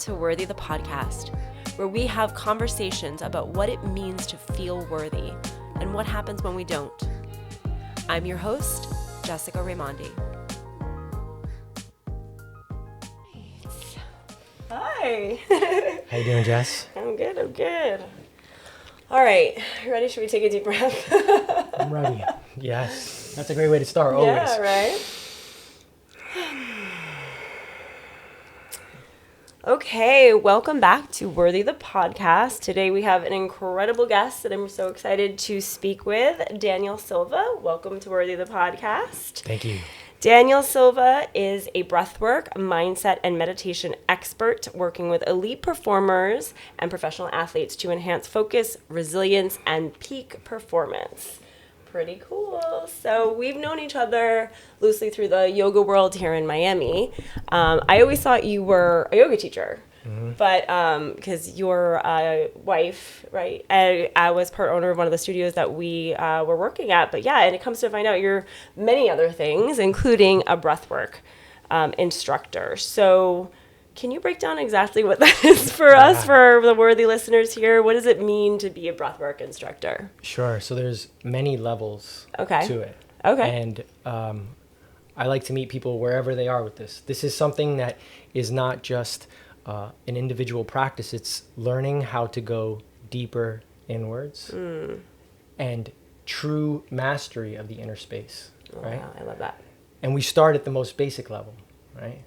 to Worthy the Podcast, where we have conversations about what it means to feel worthy and what happens when we don't. I'm your host, Jessica Raimondi. Hi. How you doing, Jess? I'm good. All right, you ready? Should we take a deep breath? I'm ready. Yes. That's a great way to start, always. Yeah, right? Okay, welcome back to Worthy the Podcast. Today we have an incredible guest that I'm so excited to speak with, Daniel Silva. Welcome to Worthy the Podcast. Thank you. Daniel Silva is a breathwork, mindset, and meditation expert working with elite performers and professional athletes to enhance focus, resilience, and peak performance. Pretty cool. So we've known each other loosely through the yoga world here in Miami. I always thought you were a yoga teacher, but because your wife, right? I was part owner of one of the studios that we were working at. But yeah, and it comes to find out you're many other things, including a breathwork instructor. So can you break down exactly what that is for us, for the worthy listeners here? What does it mean to be a breathwork instructor? Sure. So there's many levels to it. Okay. And I like to meet people wherever they are with this. This is something that is not just an individual practice. It's learning how to go deeper inwards and true mastery of the inner space, right? Wow, I love that. And we start at the most basic level, right?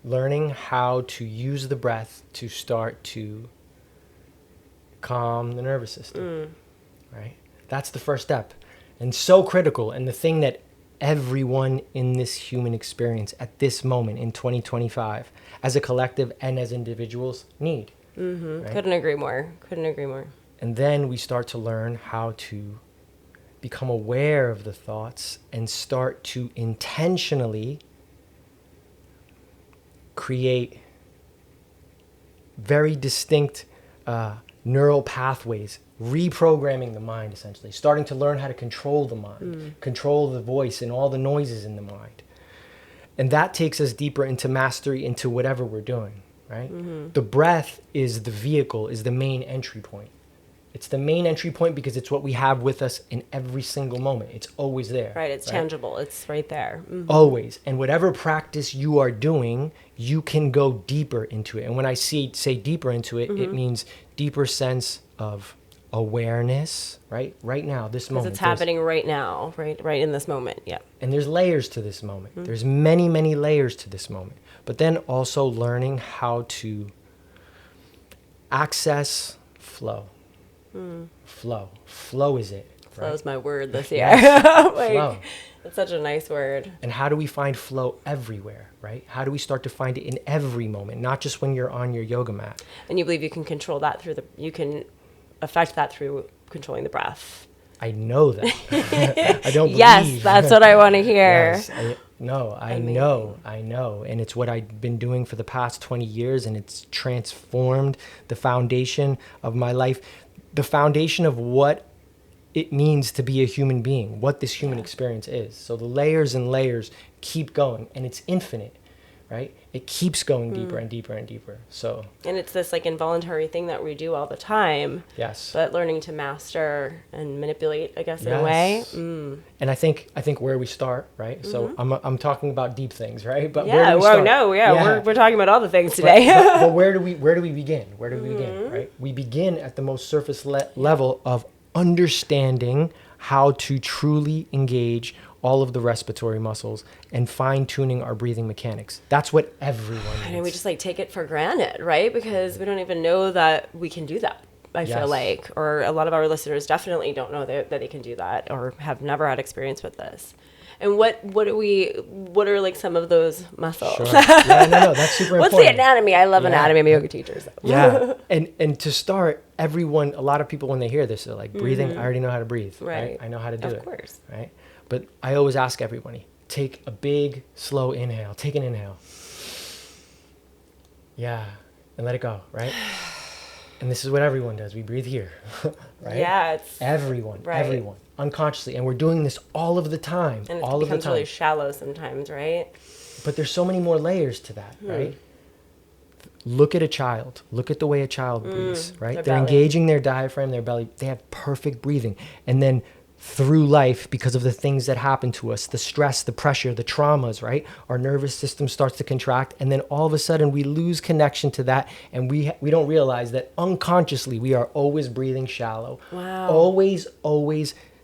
Learning how to use the breath to start to calm the nervous system, right? That's the first step, and so critical, and the thing that everyone in this human experience at this moment in 2025, as a collective and as individuals, need. Right? Couldn't agree more. And then we start to learn how to become aware of the thoughts and start to intentionally create very distinct neural pathways, reprogramming the mind, essentially, starting to learn how to control the mind, control the voice and all the noises in the mind. And that takes us deeper into mastery, into whatever we're doing, right? The breath is the vehicle, is the main entry point. It's the main entry point because it's what we have with us in every single moment. It's always there. Right, it's tangible. It's right there. Always. And whatever practice you are doing, you can go deeper into it. And when I say deeper into it, it means deeper sense of awareness, right? Right now, this moment. Because it's happening right now, right in this moment, yeah. And there's layers to this moment. There's many, many layers to this moment. But then also learning how to access flow. Flow is it. Flow right? is my word this year. Yes. Like, Flow. it's such a nice word. And how do we find flow everywhere, right? How do we start to find it in every moment, not just when you're on your yoga mat? And you believe you can control that you can affect that through controlling the breath. I know that. I don't believe. Yes, that's what I want to hear. Yes, I know. And it's what I've been doing for the past 20 years, and it's transformed the foundation of my life, the foundation of what it means to be a human being, what this human experience is. So the layers and layers keep going, and it's infinite, right? It keeps going deeper and deeper and deeper. So. And it's this like involuntary thing that we do all the time. Yes. But learning to master and manipulate, I guess, in a way. And I think where we start, right? So I'm talking about deep things, right? But Yeah. where do we start? We're talking about all the things today. But where do we begin? Where do we begin? Right? We begin at the most surface level of understanding how to truly engage all of the respiratory muscles and fine-tuning our breathing mechanics. That's what everyone needs. And we just like take it for granted, right? Because we don't even know that we can do that. I feel like, or a lot of our listeners definitely don't know that they can do that, or have never had experience with this. And what are like some of those muscles? Sure. Yeah, no, that's super important. What's the anatomy? I love anatomy. I'm a yoga teacher. So. Yeah. And to start, a lot of people when they hear this, they're like, breathing, I already know how to breathe. Right. I know how to do it. Of course. Right. But I always ask everybody, take a big, slow inhale. Take an inhale. Yeah. And let it go, right? And this is what everyone does. We breathe here, right? Yeah, it's everyone, unconsciously. And we're doing this all of the time, and all of the time. It becomes really shallow sometimes, right? But there's so many more layers to that, right? look at a child. Look at the way a child breathes, right? Their They're belly. engaging their diaphragm, their belly. They have perfect breathing. And then through life, because of the things that happen to us, the stress, the pressure, the traumas, right? Our nervous system starts to contract. And then all of a sudden we lose connection to that. And we don't realize that unconsciously we are always breathing shallow. Wow. Always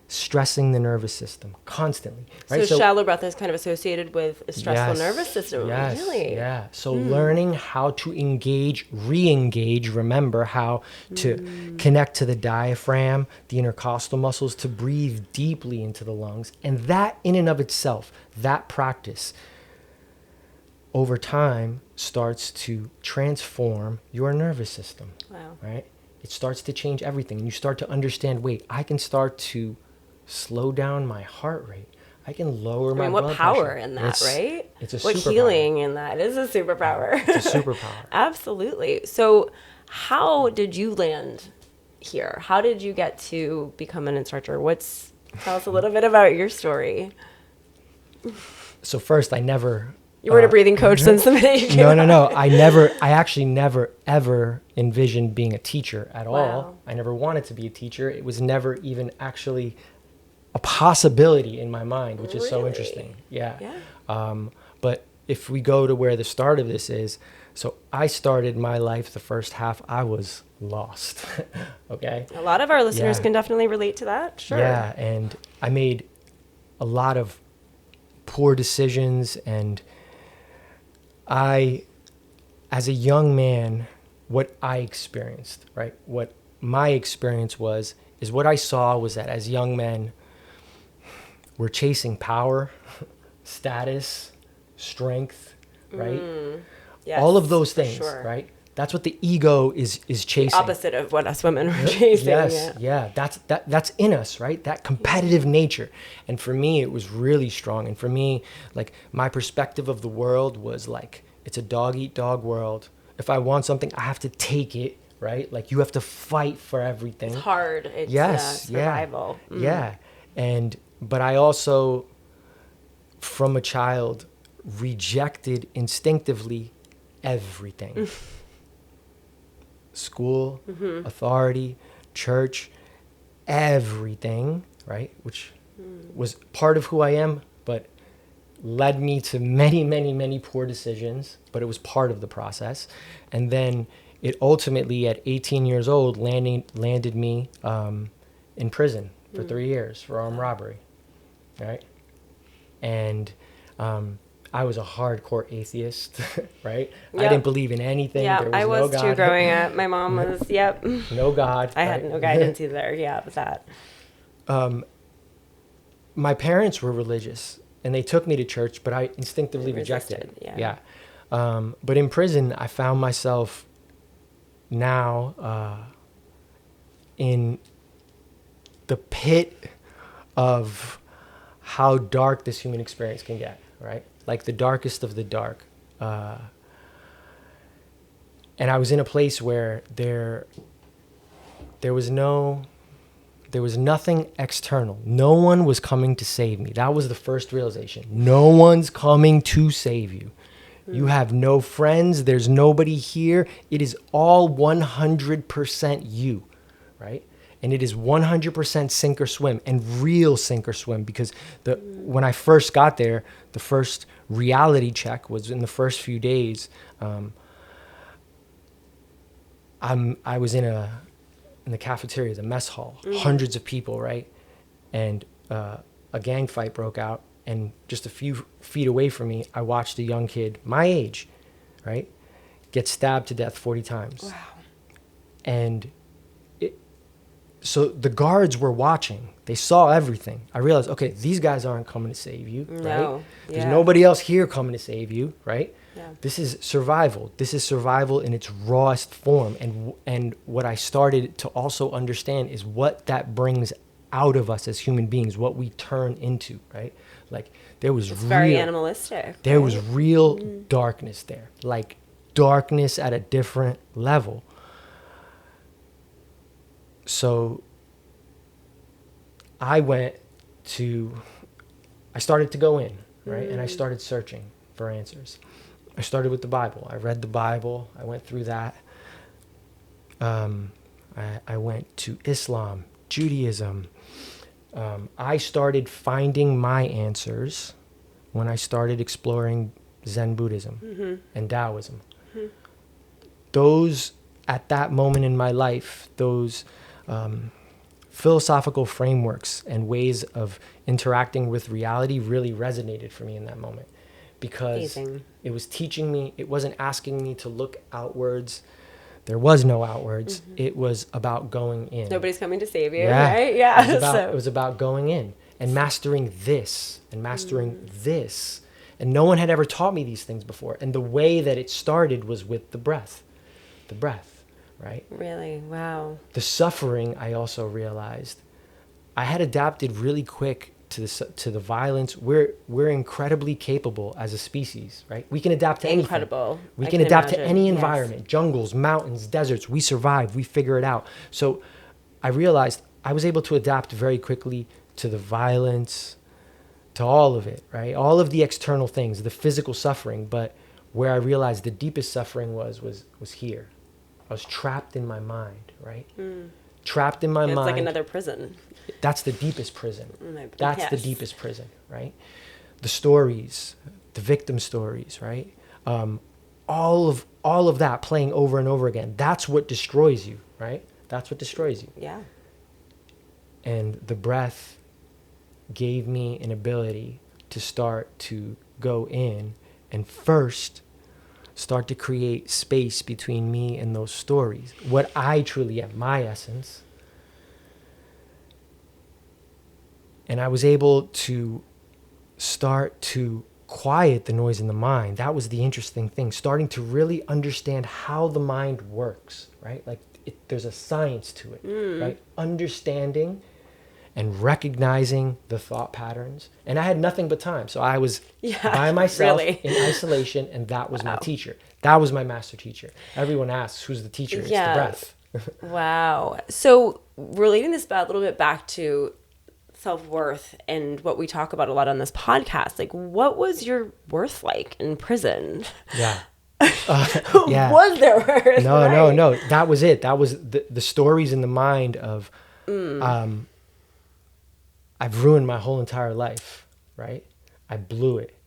stressing the nervous system constantly, right? So shallow breath is kind of associated with a stressful nervous system. Yes, Really? yeah. So learning how to engage, re-engage, remember how to connect to the diaphragm, the intercostal muscles, to breathe deeply into the lungs. And that in and of itself, that practice over time starts to transform your nervous system. Wow. Right? It starts to change everything. And you start to understand, wait, I can start to slow down my heart rate. I can lower my blood pressure. What power in that, right? It's a what superpower. healing in that is a superpower. It's a superpower. Absolutely. So how did you land here? How did you get to become an instructor? Tell us a little bit about your story. So first, I never... You weren't a breathing coach since the minute you came No. I actually never, ever envisioned being a teacher at all. Wow. I never wanted to be a teacher. It was never even actually a possibility in my mind, which is so Really? interesting. Yeah. Yeah. But if we go to where the start of this is, so I started my life, the first half, I was lost. Okay. A lot of our listeners Yeah. can definitely relate to that. Sure. Yeah. And I made a lot of poor decisions, and as a young man, what I experienced, right? What my experience is what I saw was that as young men, we're chasing power, status, strength, right? Yes, all of those for things, sure. right? That's what the ego is chasing. Opposite of what us women are chasing. Yes, yeah. That's in us, right? That competitive nature. And for me, it was really strong. And for me, like, my perspective of the world was like, it's a dog eat dog world. If I want something, I have to take it, right? Like, you have to fight for everything. It's hard. It's survival. Yeah. But I also, from a child, rejected instinctively everything. School, authority, church, everything, right? Which was part of who I am, but led me to many, many, many poor decisions, but it was part of the process. And then it ultimately, at 18 years old, landed me in prison for 3 years for armed robbery, right? And I was a hardcore atheist, right? Yep. I didn't believe in anything. Yeah, There was I was no God. too growing up. My mom was, yep. No God. I had no guidance either. Yeah, with that. My parents were religious, and they took me to church, but I instinctively rejected it. Yeah. But in prison, I found myself now in the pit of how dark this human experience can get, right? Like the darkest of the dark. And I was in a place where there was nothing external. No one was coming to save me. That was the first realization. No one's coming to save you. You have no friends. There's nobody here. It is all 100% you, right? And it is 100% sink or swim, and real sink or swim, because when I first got there, the first reality check was in the first few days. I was in the cafeteria, the mess hall, hundreds of people, right? And a gang fight broke out, and just a few feet away from me, I watched a young kid, my age, right, get stabbed to death 40 times. Wow. And so the guards were watching. They saw everything. I realized, okay, these guys aren't coming to save you, right? There's nobody else here coming to save you, right? Yeah. This is survival. This is survival in its rawest form. And what I started to also understand is what that brings out of us as human beings, what we turn into, right? Like, there was It's very animalistic. There was real darkness there, like darkness at a different level. So I started to go in, right? And I started searching for answers. I started with the Bible. I read the Bible. I went through that. I went to Islam, Judaism. I started finding my answers when I started exploring Zen Buddhism and Taoism. Those, at that moment in my life, those philosophical frameworks and ways of interacting with reality really resonated for me in that moment, because it was teaching me, it wasn't asking me to look outwards. There was no outwards. It was about going in. Nobody's coming to save you, right? Yeah. It was about going in and mastering this and mastering this. And no one had ever taught me these things before. And the way that it started was with the breath, right? Really? Wow. The suffering, I also realized, I had adapted really quick to the violence. We're incredibly capable as a species, right? We can adapt to anything. Incredible. We can adapt to any environment, jungles, mountains, deserts. We survive. We figure it out. So I realized I was able to adapt very quickly to the violence, to all of it, right? All of the external things, the physical suffering. But where I realized the deepest suffering was here. I was trapped in my mind, right? Trapped in my mind. It's like another prison. That's the deepest prison. That's the deepest prison, right? The stories, the victim stories, right? All of that playing over and over again. That's what destroys you, right? That's what destroys you. Yeah. And the breath gave me an ability to start to go in and first start to create space between me and those stories. What I truly am, my essence. And I was able to start to quiet the noise in the mind. That was the interesting thing, starting to really understand how the mind works, right? Like there's a science to it, right? Understanding and recognizing the thought patterns. And I had nothing but time. So I was by myself in isolation, and that was my teacher. That was my master teacher. Everyone asks, who's the teacher? It's the breath. Wow. So relating this a little bit back to self-worth and what we talk about a lot on this podcast, like what was your worth like in prison? Yeah. Was there worth? No. That was it. That was the stories in the mind of, I've ruined my whole entire life, right? I blew it.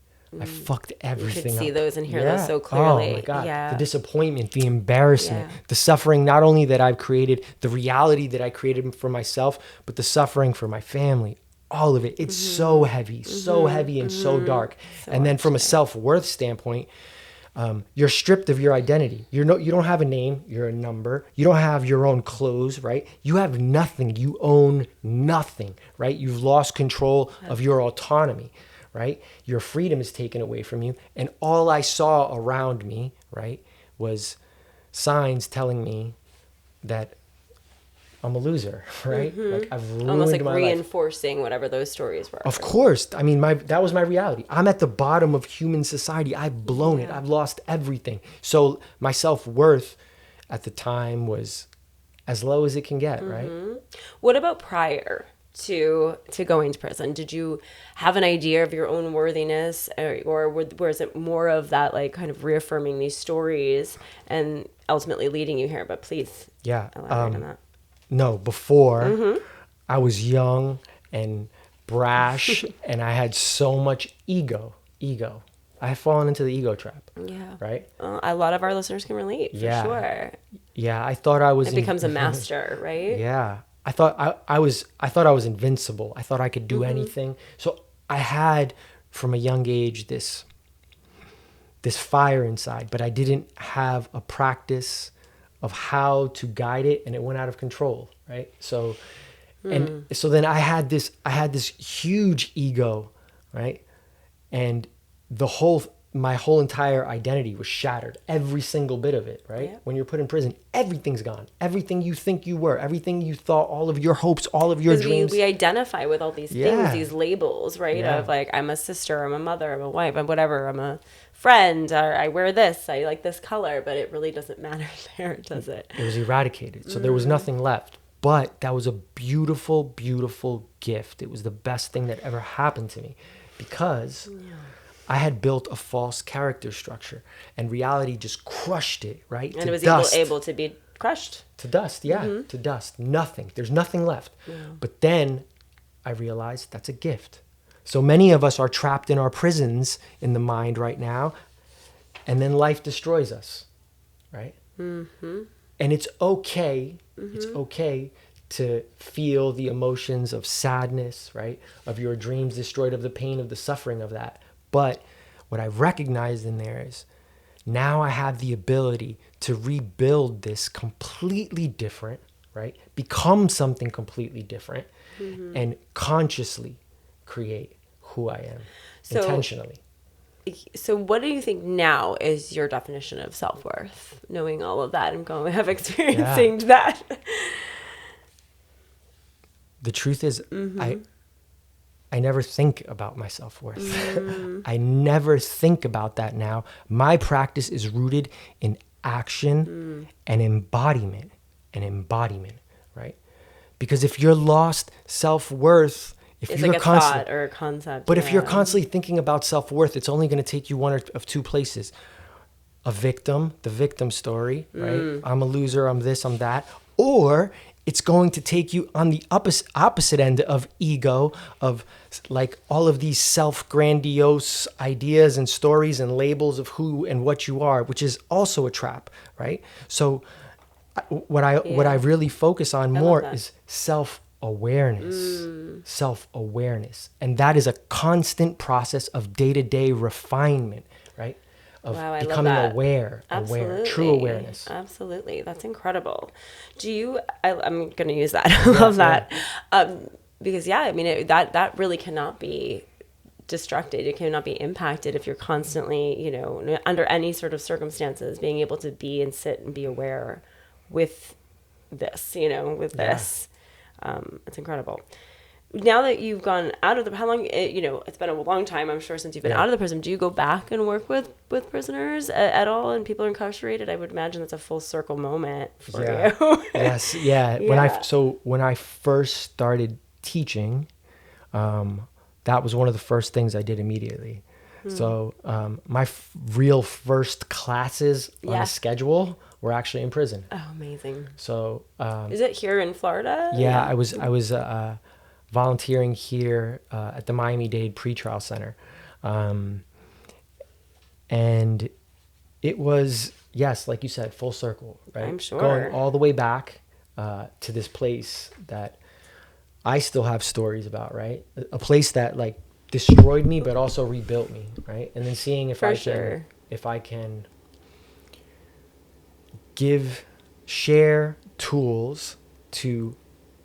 I fucked everything up. You could see those and hear those so clearly. Oh my God. Yeah. The disappointment, the embarrassment, the suffering, not only that I've created, the reality that I created for myself, but the suffering for my family. All of it. It's so heavy and so dark. And then from a self-worth standpoint, you're stripped of your identity. You don't have a name. You're a number. You don't have your own clothes, right? You have nothing. You own nothing, right? You've lost control of your autonomy, right? Your freedom is taken away from you. And all I saw around me, right, was signs telling me that I'm a loser, right? Like I've ruined almost like my reinforcing whatever those stories were. Of course. I mean, that was my reality. I'm at the bottom of human society. I've blown it. I've lost everything. So my self-worth at the time was as low as it can get, right? What about prior to going to prison? Did you have an idea of your own worthiness, or was it more of that like kind of reaffirming these stories and ultimately leading you here? But please elaborate on that. No, before I was young and brash and I had so much ego. I had fallen into the ego trap. Yeah. Right? A lot of our listeners can relate, for sure. Yeah, I thought I was... It becomes a master, right? Yeah. I thought I was invincible. I thought I could do anything. So I had, from a young age, this fire inside, but I didn't have a practice of how to guide it, and it went out of control, right? So, and so then I had this huge ego, right? And my whole entire identity was shattered, every single bit of it, right? Yeah. When you're put in prison, everything's gone. Everything you think you were, everything you thought, all of your hopes, all of your dreams. We identify with all these things, these labels, right? Of like, I'm a sister, I'm a mother, I'm a wife, I'm whatever, I'm a friend, or I wear this, I like this color, but it really doesn't matter there, does it? It was eradicated. So there was nothing left. But that was a beautiful, beautiful gift. It was the best thing that ever happened to me, because I had built a false character structure, and reality just crushed it, right? And to it was dust. able to be crushed. To dust, yeah, to dust. Nothing. There's nothing left. But then I realized that's a gift. So many of us are trapped in our prisons in the mind right now, and then life destroys us, right? Mm-hmm. And it's okay. Mm-hmm. It's okay to feel the emotions of sadness, right? Of your dreams destroyed, of the pain, of the suffering of that. But what I've recognized in there is now I have the ability to rebuild this completely different, right? Become something completely different, and consciously create who I am intentionally. So what do you think now is your definition of self-worth? Knowing all of that and going have experiencing that. The truth is, I never think about my self-worth. I never think about that now. My practice is rooted in action and embodiment, right? Because if you're lost self-worth, if It's you're like a thought or a concept. But if you're constantly thinking about self-worth, it's only going to take you one of two places. A victim, the victim story, right? I'm a loser, I'm this, I'm that. Or it's going to take you on the opposite end of ego, of like all of these self-grandiose ideas and stories and labels of who and what you are, which is also a trap, right? So what I really focus on more is self-awareness. And that is a constant process of day-to-day refinement, right? Of becoming aware, true awareness. Absolutely. That's incredible. I'm going to use that. I love that. Because I mean, that really cannot be destructed. It cannot be impacted if you're constantly, under any sort of circumstances, being able to be and sit and be aware with this, this. It's incredible. Now that you've gone out of how long, it's been a long time, I'm sure, since you've been out of the prison. Do you go back and work with prisoners at all and people are incarcerated? I would imagine that's a full circle moment for you. Yes. Yeah. When I first started teaching, that was one of the first things I did immediately. So my real first classes on a schedule were actually in prison. Oh, amazing. So is it here in Florida? Yeah, I was volunteering here at the Miami-Dade Pretrial Center. And it was, yes, like you said, full circle, right? I'm sure. Going all the way back to this place that I still have stories about, right? A place that like destroyed me, but also rebuilt me, right? And then seeing if I can share tools to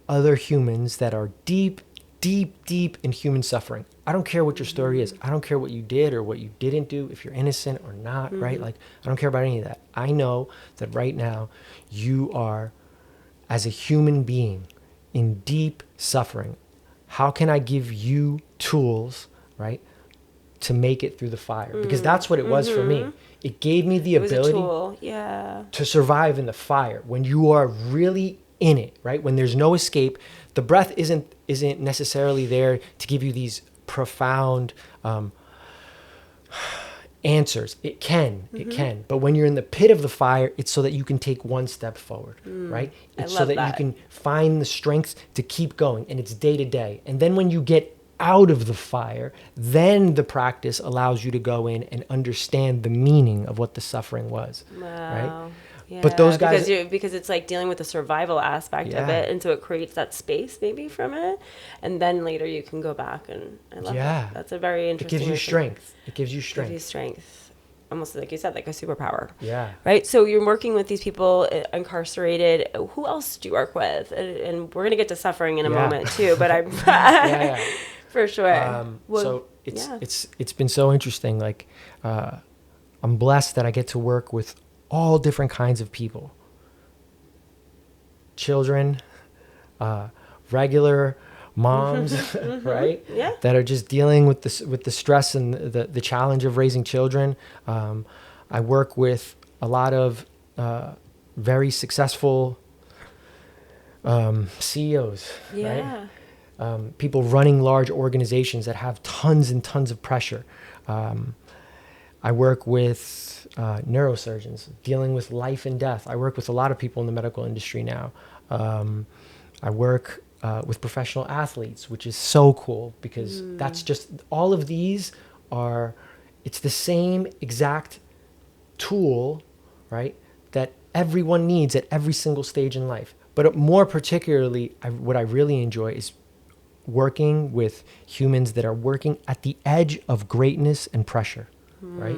other humans that are deep in human suffering. I don't care what your story is. I don't care what you did or what you didn't do, if you're innocent or not, right? Like, I don't care about any of that. I know that right now you are, as a human being, in deep suffering. How can I give you tools, right, to make it through the fire? Because that's what it was for me. It gave me the ability to survive in the fire. When you are really in it, right? When there's no escape, the breath isn't necessarily there to give you these profound answers. It can, but when you're in the pit of the fire, it's so that you can take one step forward, right? It's so that you can find the strength to keep going, and it's day to day. And then when you get out of the fire, then the practice allows you to go in and understand the meaning of what the suffering was, right? Yeah, but those guys, because it's like dealing with the survival aspect of it, and so it creates that space maybe from it, and then later you can go back, and I love that. That's a very interesting. It gives you strength. It gives you strength. It gives you strength, almost like you said, like a superpower. Yeah. Right. So you're working with these people incarcerated. Who else do you work with? And we're gonna get to suffering in a moment too, but I'm for sure. So it's been so interesting. Like I'm blessed that I get to work with all different kinds of people. Children, regular moms, right? Yeah. That are just dealing with the stress and the challenge of raising children. I work with a lot of very successful CEOs, right? people running large organizations that have tons and tons of pressure. I work with neurosurgeons dealing with life and death. I work with a lot of people in the medical industry now. I work with professional athletes, which is so cool because that's just, all of these are, it's the same exact tool, right, that everyone needs at every single stage in life. But more particularly, what I really enjoy is working with humans that are working at the edge of greatness and pressure, right?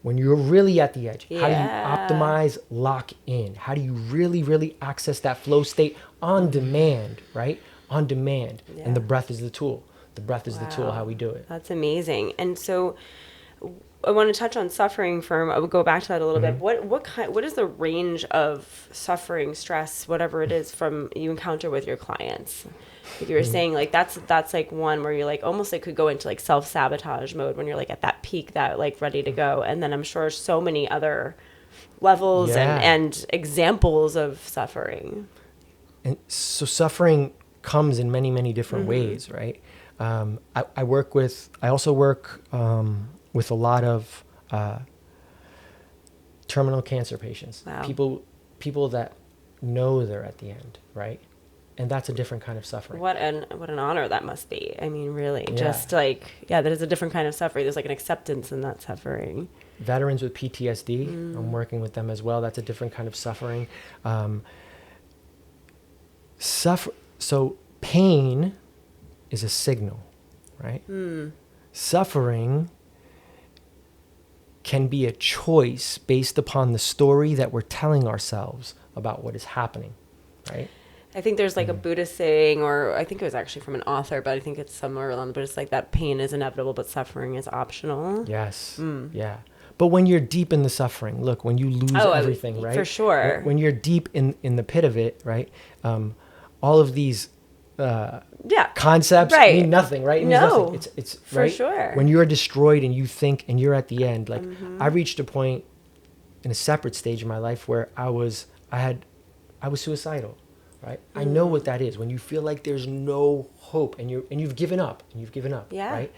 When you're really at the edge, how do you optimize, lock in? How do you really, really access that flow state on demand, right? On demand. Yeah. And the breath is the tool. The breath is the tool, how we do it. That's amazing. And so I want to touch on suffering I would go back to that a little bit. What is the range of suffering, stress, whatever it is from you encounter with your clients? Like you were saying, like that's like one where you're like almost like could go into like self-sabotage mode when you're like at that peak, that like ready to go. And then I'm sure so many other levels and examples of suffering. And so suffering comes in many, many different ways, right? I also work with a lot of terminal cancer patients. Wow. People that know they're at the end, right? And that's a different kind of suffering. What an honor that must be. I mean, really, just like, that is a different kind of suffering. There's like an acceptance in that suffering. Veterans with PTSD, I'm working with them as well. That's a different kind of suffering. So pain is a signal, right? Suffering can be a choice based upon the story that we're telling ourselves about what is happening, right? I think there's like a Buddhist saying, or I think it was actually from an author, but I think it's somewhere along, but it's like that pain is inevitable, but suffering is optional. Yes. Yeah. But when you're deep in the suffering, look, when you lose everything, right? For sure. When you're deep in the pit of it, right? All of these concepts mean nothing, right? It means nothing. It's for right? sure. When you're destroyed and you think and you're at the end, like I reached a point in a separate stage in my life where I was suicidal. Right? I know what that is. When you feel like there's no hope and you've given up. Yeah. Right?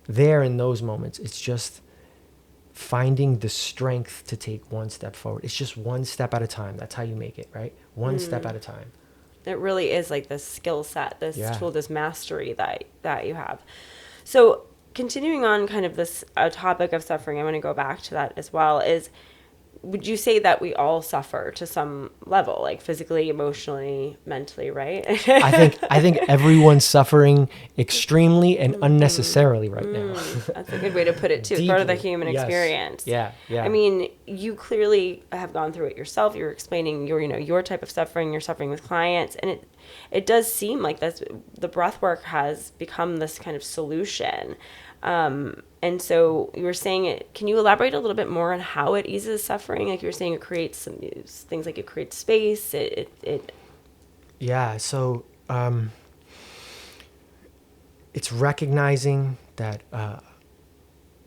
There in those moments, it's just finding the strength to take one step forward. It's just one step at a time. That's how you make it, right? One step at a time. It really is like this skill set, this tool, this mastery that you have. So continuing on kind of this topic of suffering, I want to go back to that as well, would you say that we all suffer to some level, like physically, emotionally, mentally, right? I think everyone's suffering extremely and unnecessarily right now. That's a good way to put it too. It's part of the human experience. Yeah. I mean, you clearly have gone through it yourself. You're explaining your type of suffering. You're suffering with clients, and it does seem like the breath work has become this kind of solution. And so you were saying can you elaborate a little bit more on how it eases suffering? Like you were saying, it creates some things, like it creates space. Yeah. So, it's recognizing that,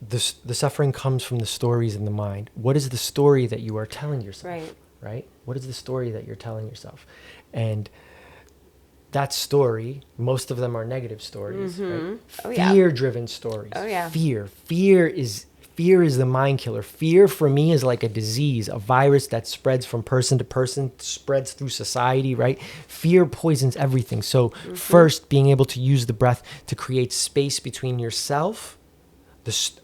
the suffering comes from the stories in the mind. What is the story that you are telling yourself? Right? What is the story that you're telling yourself? And that story, most of them are negative stories, right? Fear-driven stories. Fear is the mind killer. Fear for me is like a disease, a virus that spreads from person to person, spreads through society, right? Fear poisons everything. So first, being able to use the breath to create space between yourself,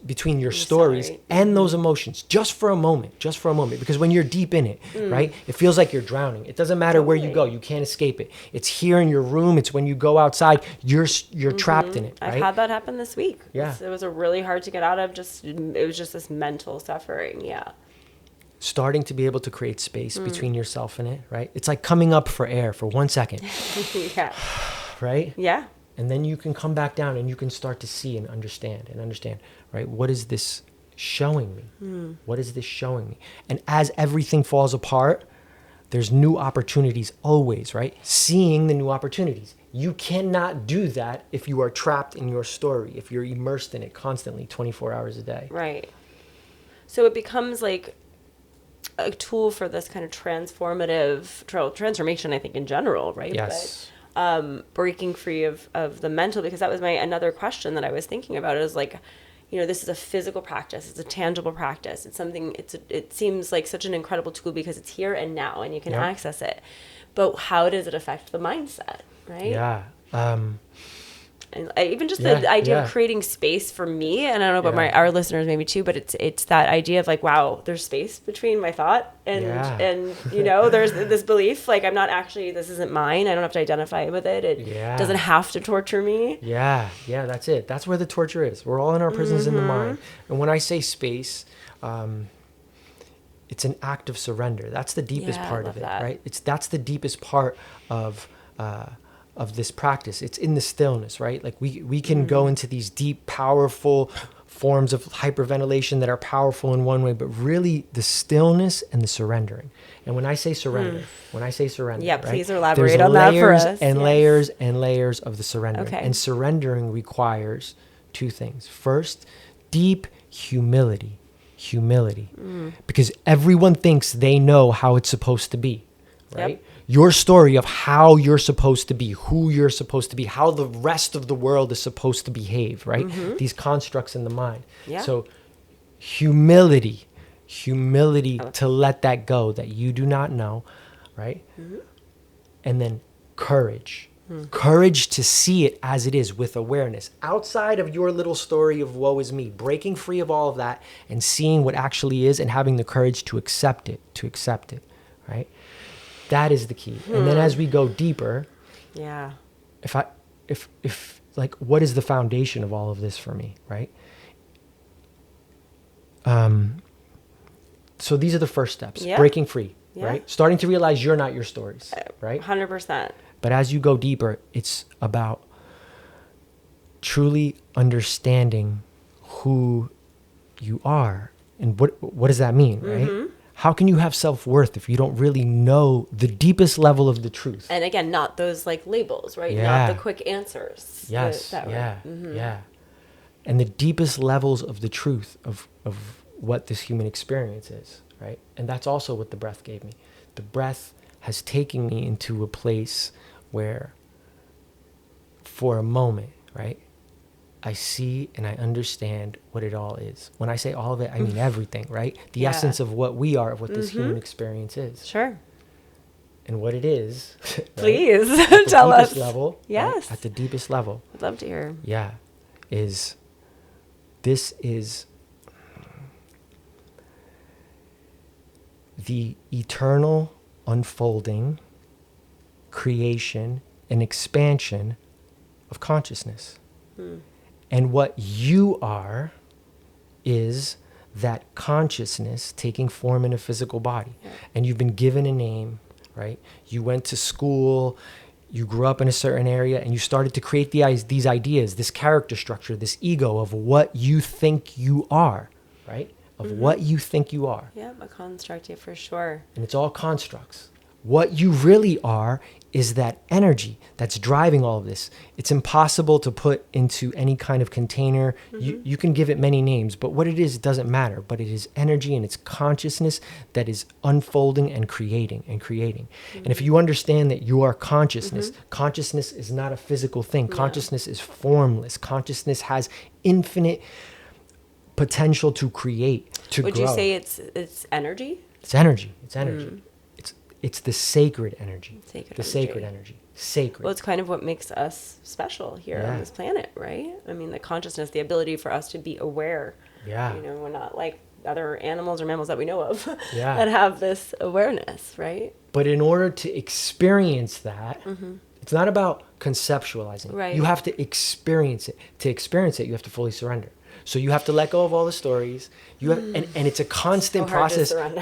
between your stories and those emotions, just for a moment, because when you're deep in it, right, it feels like you're drowning. It doesn't matter where you go, you can't escape it. It's here in your room. It's when you go outside, you're trapped in it, right? I've had that happen this week. Yeah. It was really hard to get out of. It was just this mental suffering. Yeah. Starting to be able to create space between yourself and it, right? It's like coming up for air for 1 second. Yeah. Right? Yeah. And then you can come back down and you can start to see and understand, right? What is this showing me? What is this showing me? And as everything falls apart, there's new opportunities always, right? Seeing the new opportunities. You cannot do that if you are trapped in your story, if you're immersed in it constantly, 24 hours a day. Right. So it becomes like a tool for this kind of transformation, I think, in general, right? Yes. breaking free of the mental, because that was another question that I was thinking about, is like, this is a physical practice. It's a tangible practice. It's something, it seems like such an incredible tool because it's here and now and you can access it. But how does it affect the mindset, right? Yeah. And even just the idea of creating space for me, and I don't know about our listeners maybe too, but it's that idea of like, wow, there's space between my thought and there's this belief, like I'm not actually, this isn't mine. I don't have to identify with it. It doesn't have to torture me. Yeah, that's it. That's where the torture is. We're all in our prisons in the mind. And when I say space, it's an act of surrender. That's the deepest part of it, right? That's the deepest part of this practice. It's in the stillness, right? Like we can go into these deep, powerful forms of hyperventilation that are powerful in one way, but really the stillness and the surrendering. And when I say surrender, please elaborate on that for us. And layers and layers of the surrendering. Okay. And surrendering requires two things. First, deep humility. Because everyone thinks they know how it's supposed to be, right? Yep. Your story of how you're supposed to be, who you're supposed to be, how the rest of the world is supposed to behave, right? These constructs in the mind. Yeah. So humility to let that go, that you do not know, right? And then courage. Courage to see it as it is with awareness, outside of your little story of woe is me, breaking free of all of that and seeing what actually is and having the courage to accept it, right? That is the key. And then as we go deeper, if like, what is the foundation of all of this for me, right? So these are the first steps, breaking free, right? Starting to realize you're not your stories, right? 100%. But as you go deeper, it's about truly understanding who you are. And what does that mean, right? How can you have self-worth if you don't really know the deepest level of the truth? And again, not those like labels, right? Not the quick answers. Yes, And the deepest levels of the truth of what this human experience is, right? And that's also what the breath gave me. The breath has taken me into a place where, for a moment, right, I see and I understand what it all is. When I say all of it, I mean everything, right? The essence of what we are, of what this human experience is. Sure. And what it is. Right? Please tell us. Level, yes. Right? At the deepest level. I'd love to hear. Yeah. This is the eternal unfolding, creation, and expansion of consciousness. And what you are is that consciousness taking form in a physical body. And you've been given a name, right? You went to school, you grew up in a certain area, and you started to create these ideas, this character structure, this ego of what you think you are, right? Of what you think you are. Yeah, a construct, for sure. And it's all constructs. What you really are is that energy that's driving all of this. It's impossible to put into any kind of container. You can give it many names, but what it is, it doesn't matter. But it is energy and it's consciousness that is unfolding and creating. And if you understand that you are consciousness, consciousness is not a physical thing. Consciousness is formless. Consciousness has infinite potential to create, to Would grow. You say it's energy? It's energy. It's the sacred energy. Sacred energy. Sacred. Well, it's kind of what makes us special here on this planet, right? I mean, the consciousness, the ability for us to be aware. Yeah. We're not like other animals or mammals that we know of that have this awareness, right? But in order to experience that, it's not about conceptualizing. Right. You have to experience it. To experience it, you have to fully surrender. So you have to let go of all the stories. You have, and it's a constant process. Of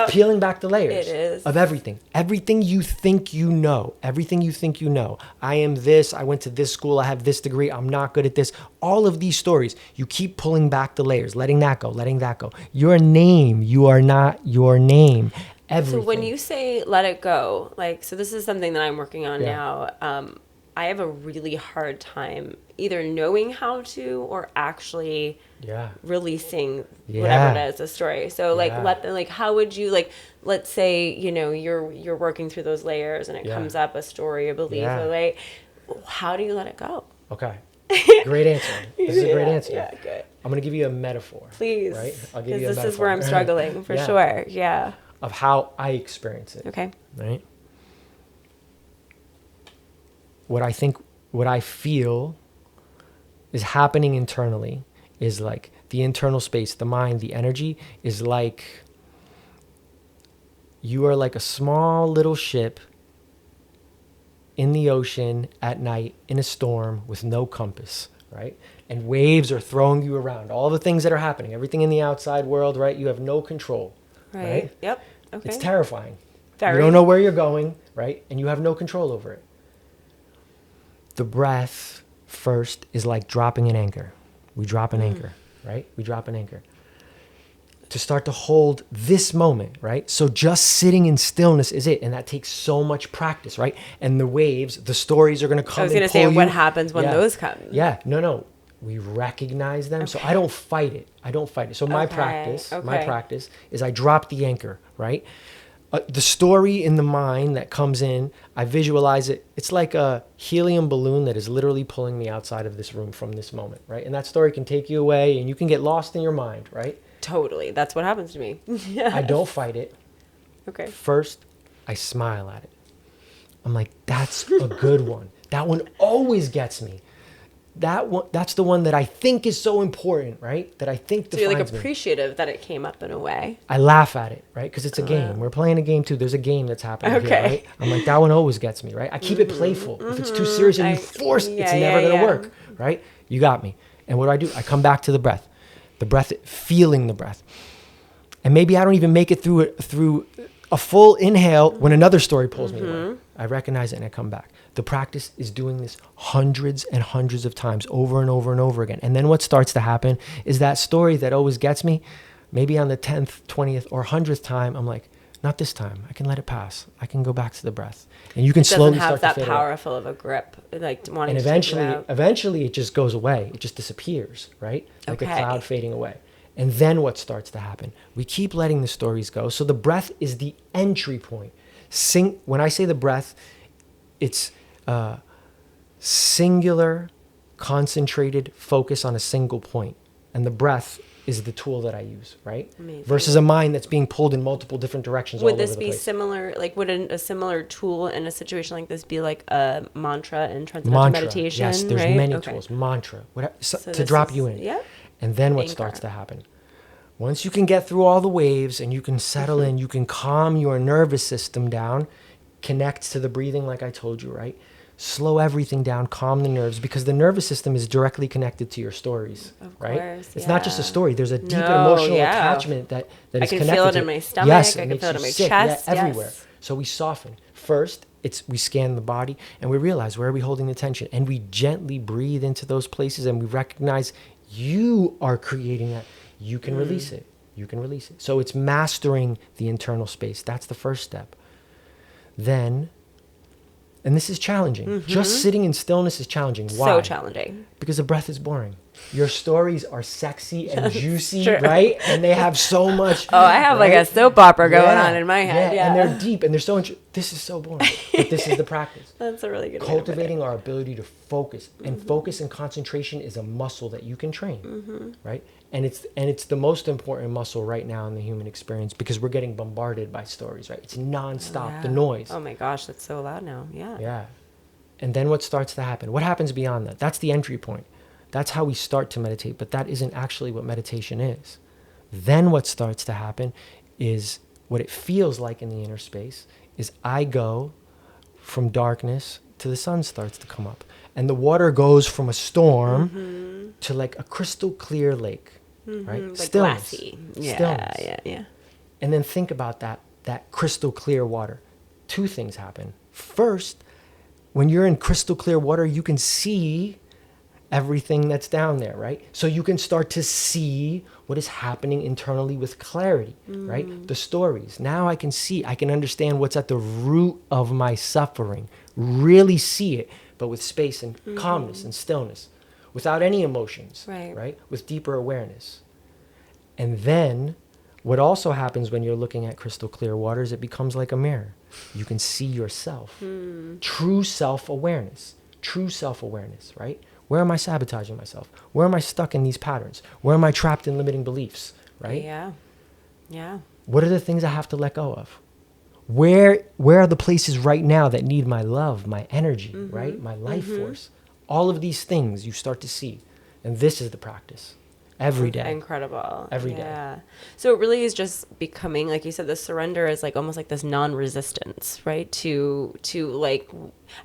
peeling back the layers. It is. Of everything. Everything you think you know. I am this. I went to this school. I have this degree. I'm not good at this. All of these stories. You keep pulling back the layers, letting that go. Your name. You are not your name. Everything. So when you say let it go, like, so this is something that I'm working on now. I have a really hard time either knowing how to or actually releasing whatever it is, a story. So like how would you, like, let's say, you know, you're working through those layers and it comes up a story, a belief, how do you let it go? Okay. Great answer. This is a great answer. Yeah, good. I'm going to give you a metaphor. Please. Right? I'll give you a metaphor. This is where I'm struggling for sure. Yeah. Of how I experience it. Okay. Right? What I feel is happening internally is like the internal space, the mind, the energy is like you are like a small little ship in the ocean at night in a storm with no compass, right? And waves are throwing you around. All the things that are happening, everything in the outside world, right? You have no control, right? Yep. Okay. It's terrifying. Very. You don't know where you're going, right? And you have no control over it. The breath first is like dropping an anchor. We drop an anchor, right? We drop an anchor. To start to hold this moment, right? So just sitting in stillness is it. And that takes so much practice, right? And the waves, the stories are going to come. I was going to say, what happens when those come? Yeah, no. We recognize them. Okay. So I don't fight it. So my practice is I drop the anchor, right? The story in the mind that comes in, I visualize it. It's like a helium balloon that is literally pulling me outside of this room from this moment, right? And that story can take you away and you can get lost in your mind, right? Totally. That's what happens to me. Yes. I don't fight it. Okay. First, I smile at it. I'm like, that's a good one. That one always gets me. That's the one that I think is so important, right? That I think defines me. So you're like appreciative that it came up in a way. I laugh at it, right? Because it's a game. We're playing a game too. There's a game that's happening here, right? I'm like, that one always gets me, right? I keep it playful. If it's too serious and you force it, it's never going to work, right? You got me. And what do? I come back to the breath. The breath, feeling the breath. And maybe I don't even make it through a full inhale when another story pulls me away. I recognize it and I come back. The practice is doing this hundreds and hundreds of times over and over and over again. And then what starts to happen is that story that always gets me, maybe on the 10th, 20th, or 100th time, I'm like, not this time. I can let it pass. I can go back to the breath. And you can slowly start to fade. It doesn't have that powerful of a grip, like wanting to take it out. Eventually it just goes away. It just disappears, right? Like a cloud fading away. And then what starts to happen? We keep letting the stories go. So the breath is the entry point. When I say the breath, it's singular, concentrated focus on a single point. And the breath is the tool that I use, right? Amazing. Versus a mind that's being pulled in multiple different directions. Would this be similar, like would a similar tool in a situation like this be like a mantra in transcendental meditation? Yes, there's many tools. Mantra, to drop you in. Yeah. And then what starts to happen? Once you can get through all the waves and you can settle in, you can calm your nervous system down, connect to the breathing like I told you, right? Slow everything down, calm the nerves, because the nervous system is directly connected to your stories, right? Course, it's not just a story. There's a deep emotional attachment that is connected. I can feel it in my stomach. Yes, I can feel it in my sick. chest. Yeah, everywhere. So we soften. First, we scan the body and we realize, where are we holding the tension? And we gently breathe into those places and we recognize you are creating that. You can release it. You can release it. So it's mastering the internal space. That's the first step. Then, and this is challenging. Just sitting in stillness is challenging. Why? So challenging. Because the breath is boring. Your stories are sexy and juicy, right? And they have so much. Oh, I have like a soap opera going on in my head. Yeah. And they're deep and they're so this is so boring. But this is the practice. That's a really good Cultivating our ability to focus. And focus and concentration is a muscle that you can train, right? And it's the most important muscle right now in the human experience, because we're getting bombarded by stories, right? It's nonstop, the noise. Oh my gosh, that's so loud now. Yeah. Yeah. And then what starts to happen? What happens beyond that? That's the entry point. That's how we start to meditate, but that isn't actually what meditation is. Then what starts to happen is what it feels like in the inner space is I go from darkness to the sun starts to come up. And the water goes from a storm to like a crystal clear lake, right? Like Stillness. glassy. Stillness. Yeah. And then think about that crystal clear water. Two things happen. First, when you're in crystal clear water, you can see everything that's down there, right? So you can start to see what is happening internally with clarity, right? The stories. Now I can understand what's at the root of my suffering. really see it, but with space and calmness and stillness, without any emotions, Right. With deeper awareness. And then what also happens when you're looking at crystal clear water is it becomes like a mirror. You can see yourself. True self-awareness. True self-awareness, right? Where am I sabotaging myself? Where am I stuck in these patterns? Where am I trapped in limiting beliefs, right? Yeah. What are the things I have to let go of? Where are the places right now that need my love, my energy, right? My life force. All of these things you start to see. And this is the practice. Every day. Incredible. Every day. Yeah. So it really is just becoming, like you said, the surrender is like almost like this non-resistance, right? To like,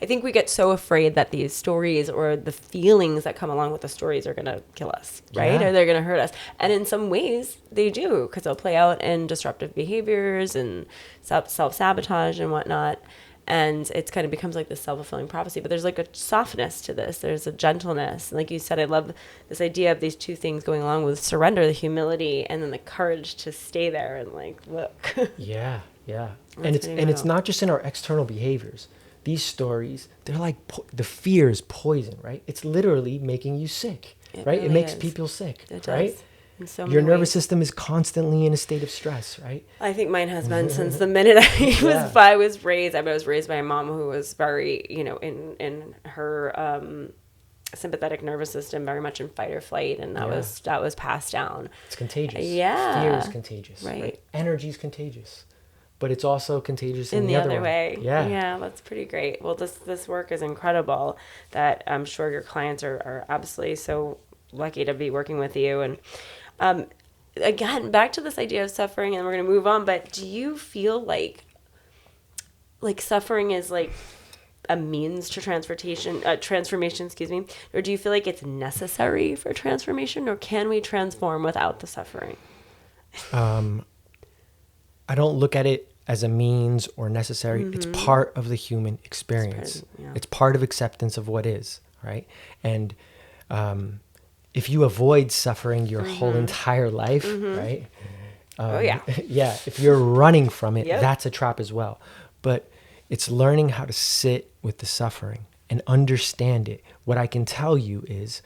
I think we get so afraid that these stories or the feelings that come along with the stories are going to kill us, right? Yeah. Or they're going to hurt us. And in some ways they do, because they'll play out in disruptive behaviors and self-sabotage and whatnot. And it kind of becomes like this self-fulfilling prophecy. But there's like a softness to this. There's a gentleness. And like you said, I love this idea of these two things going along with surrender, the humility, and then the courage to stay there and like, look. Yeah. That's And it's not just in our external behaviors. These stories, they're like, the fear is poison, right? It's literally making you sick, right? Really it makes is. people sick, It right? does. In so Your many nervous ways. system is constantly in a state of stress, right? I think mine has been since the minute I was raised. I was raised by a mom who was very, in her sympathetic nervous system, very much in fight or flight, and that was passed down. It's contagious. Yeah. Fear is contagious. Right. Energy is contagious. But it's also contagious in the other way. way. Yeah. That's pretty great. Well, this work is incredible that I'm sure your clients are absolutely so lucky to be working with you. And again, back to this idea of suffering, and we're going to move on, but do you feel like suffering is like a means to transformation, or do you feel like it's necessary for transformation, or can we transform without the suffering? I don't look at it as a means or necessary. It's part of the human experience. It's part of acceptance of what is, right? And if you avoid suffering your whole entire life, right? If you're running from it, that's a trap as well. But it's learning how to sit with the suffering and understand it. What I can tell you is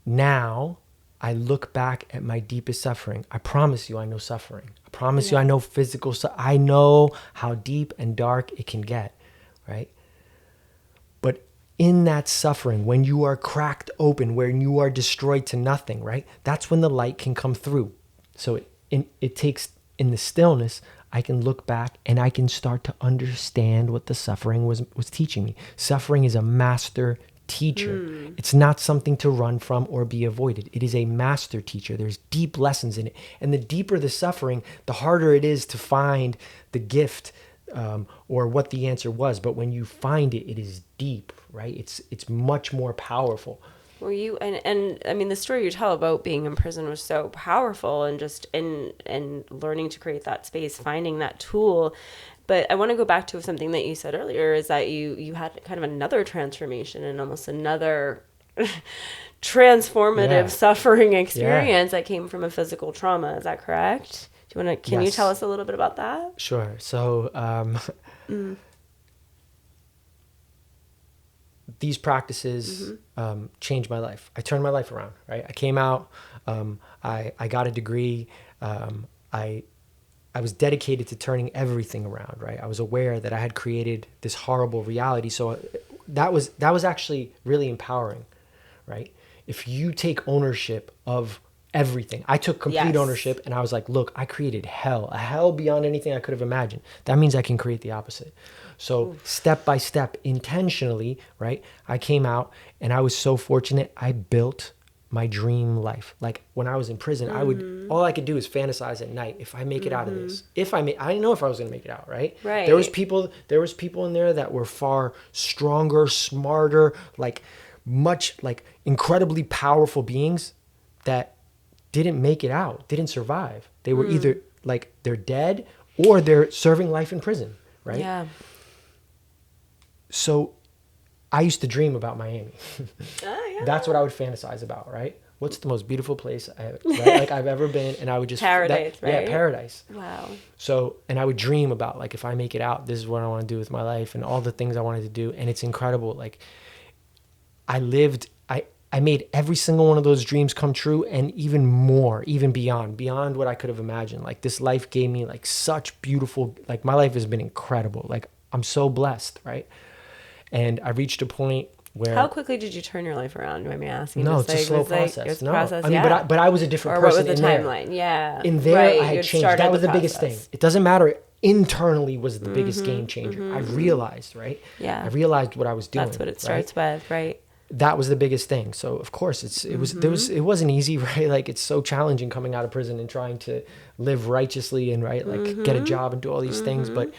now I look back at my deepest suffering. I promise you I know suffering. I promise you I know physical suffering. I know how deep and dark it can get, right? But in that suffering, when you are cracked open, when you are destroyed to nothing, right? That's when the light can come through. So it takes, in the stillness, I can look back and I can start to understand what the suffering was teaching me. Suffering is a master teacher. It's not something to run from or be avoided. It is a master teacher. There's deep lessons in it. And the deeper the suffering, the harder it is to find the gift or what the answer was. But when you find it, it is deep, right? It's much more powerful. Well, you and I mean, the story you tell about being in prison was so powerful, and just in learning to create that space, finding that tool. But I want to go back to something that you said earlier, is that you had kind of another transformation and almost another transformative suffering experience that came from a physical trauma. Is that correct? Do you want to? Can you tell us a little bit about that? Sure. So these practices changed my life. I turned my life around. Right. I came out. I got a degree. I was dedicated to turning everything around, right? I was aware that I had created this horrible reality. So that was actually really empowering, right? If you take ownership of everything. I took complete ownership, and I was like, look, I created hell, a hell beyond anything I could have imagined. That means I can create the opposite. So step by step, intentionally, right? I came out, and I was so fortunate. I built my dream life. Like when I was in prison, all I could do is fantasize at night. If I make it out of this, I didn't know if I was going to make it out. Right. There was people in there that were far stronger, smarter, incredibly powerful beings that didn't make it out, didn't survive. They were either like they're dead or they're serving life in prison. Right. Yeah. So I used to dream about Miami. That's what I would fantasize about, right? what's the most beautiful place I've ever been, and I would just Paradise, right? Yeah, paradise. Wow. So, and I would dream about like, if I make it out, this is what I want to do with my life, and all the things I wanted to do, and it's incredible. Like, I made every single one of those dreams come true, and even more, even beyond what I could have imagined. Like, this life gave me like such beautiful, like, my life has been incredible. Like, I'm so blessed, right? And I reached a point where... How quickly did you turn your life around? Do I mean asking? No, Just it's a slow was like, process. it was No, process, I mean, yeah. but I was a different Or what person was the in timeline? there. Yeah. In there, right. I had You'd changed. started That was the process. biggest thing. It doesn't matter. Internally was the biggest game changer. I realized, right? Yeah. I realized what I was doing. That's what it starts with, right? That was the biggest thing. So of course it wasn't easy, right? Like, it's so challenging coming out of prison and trying to live righteously and get a job and do all these things. But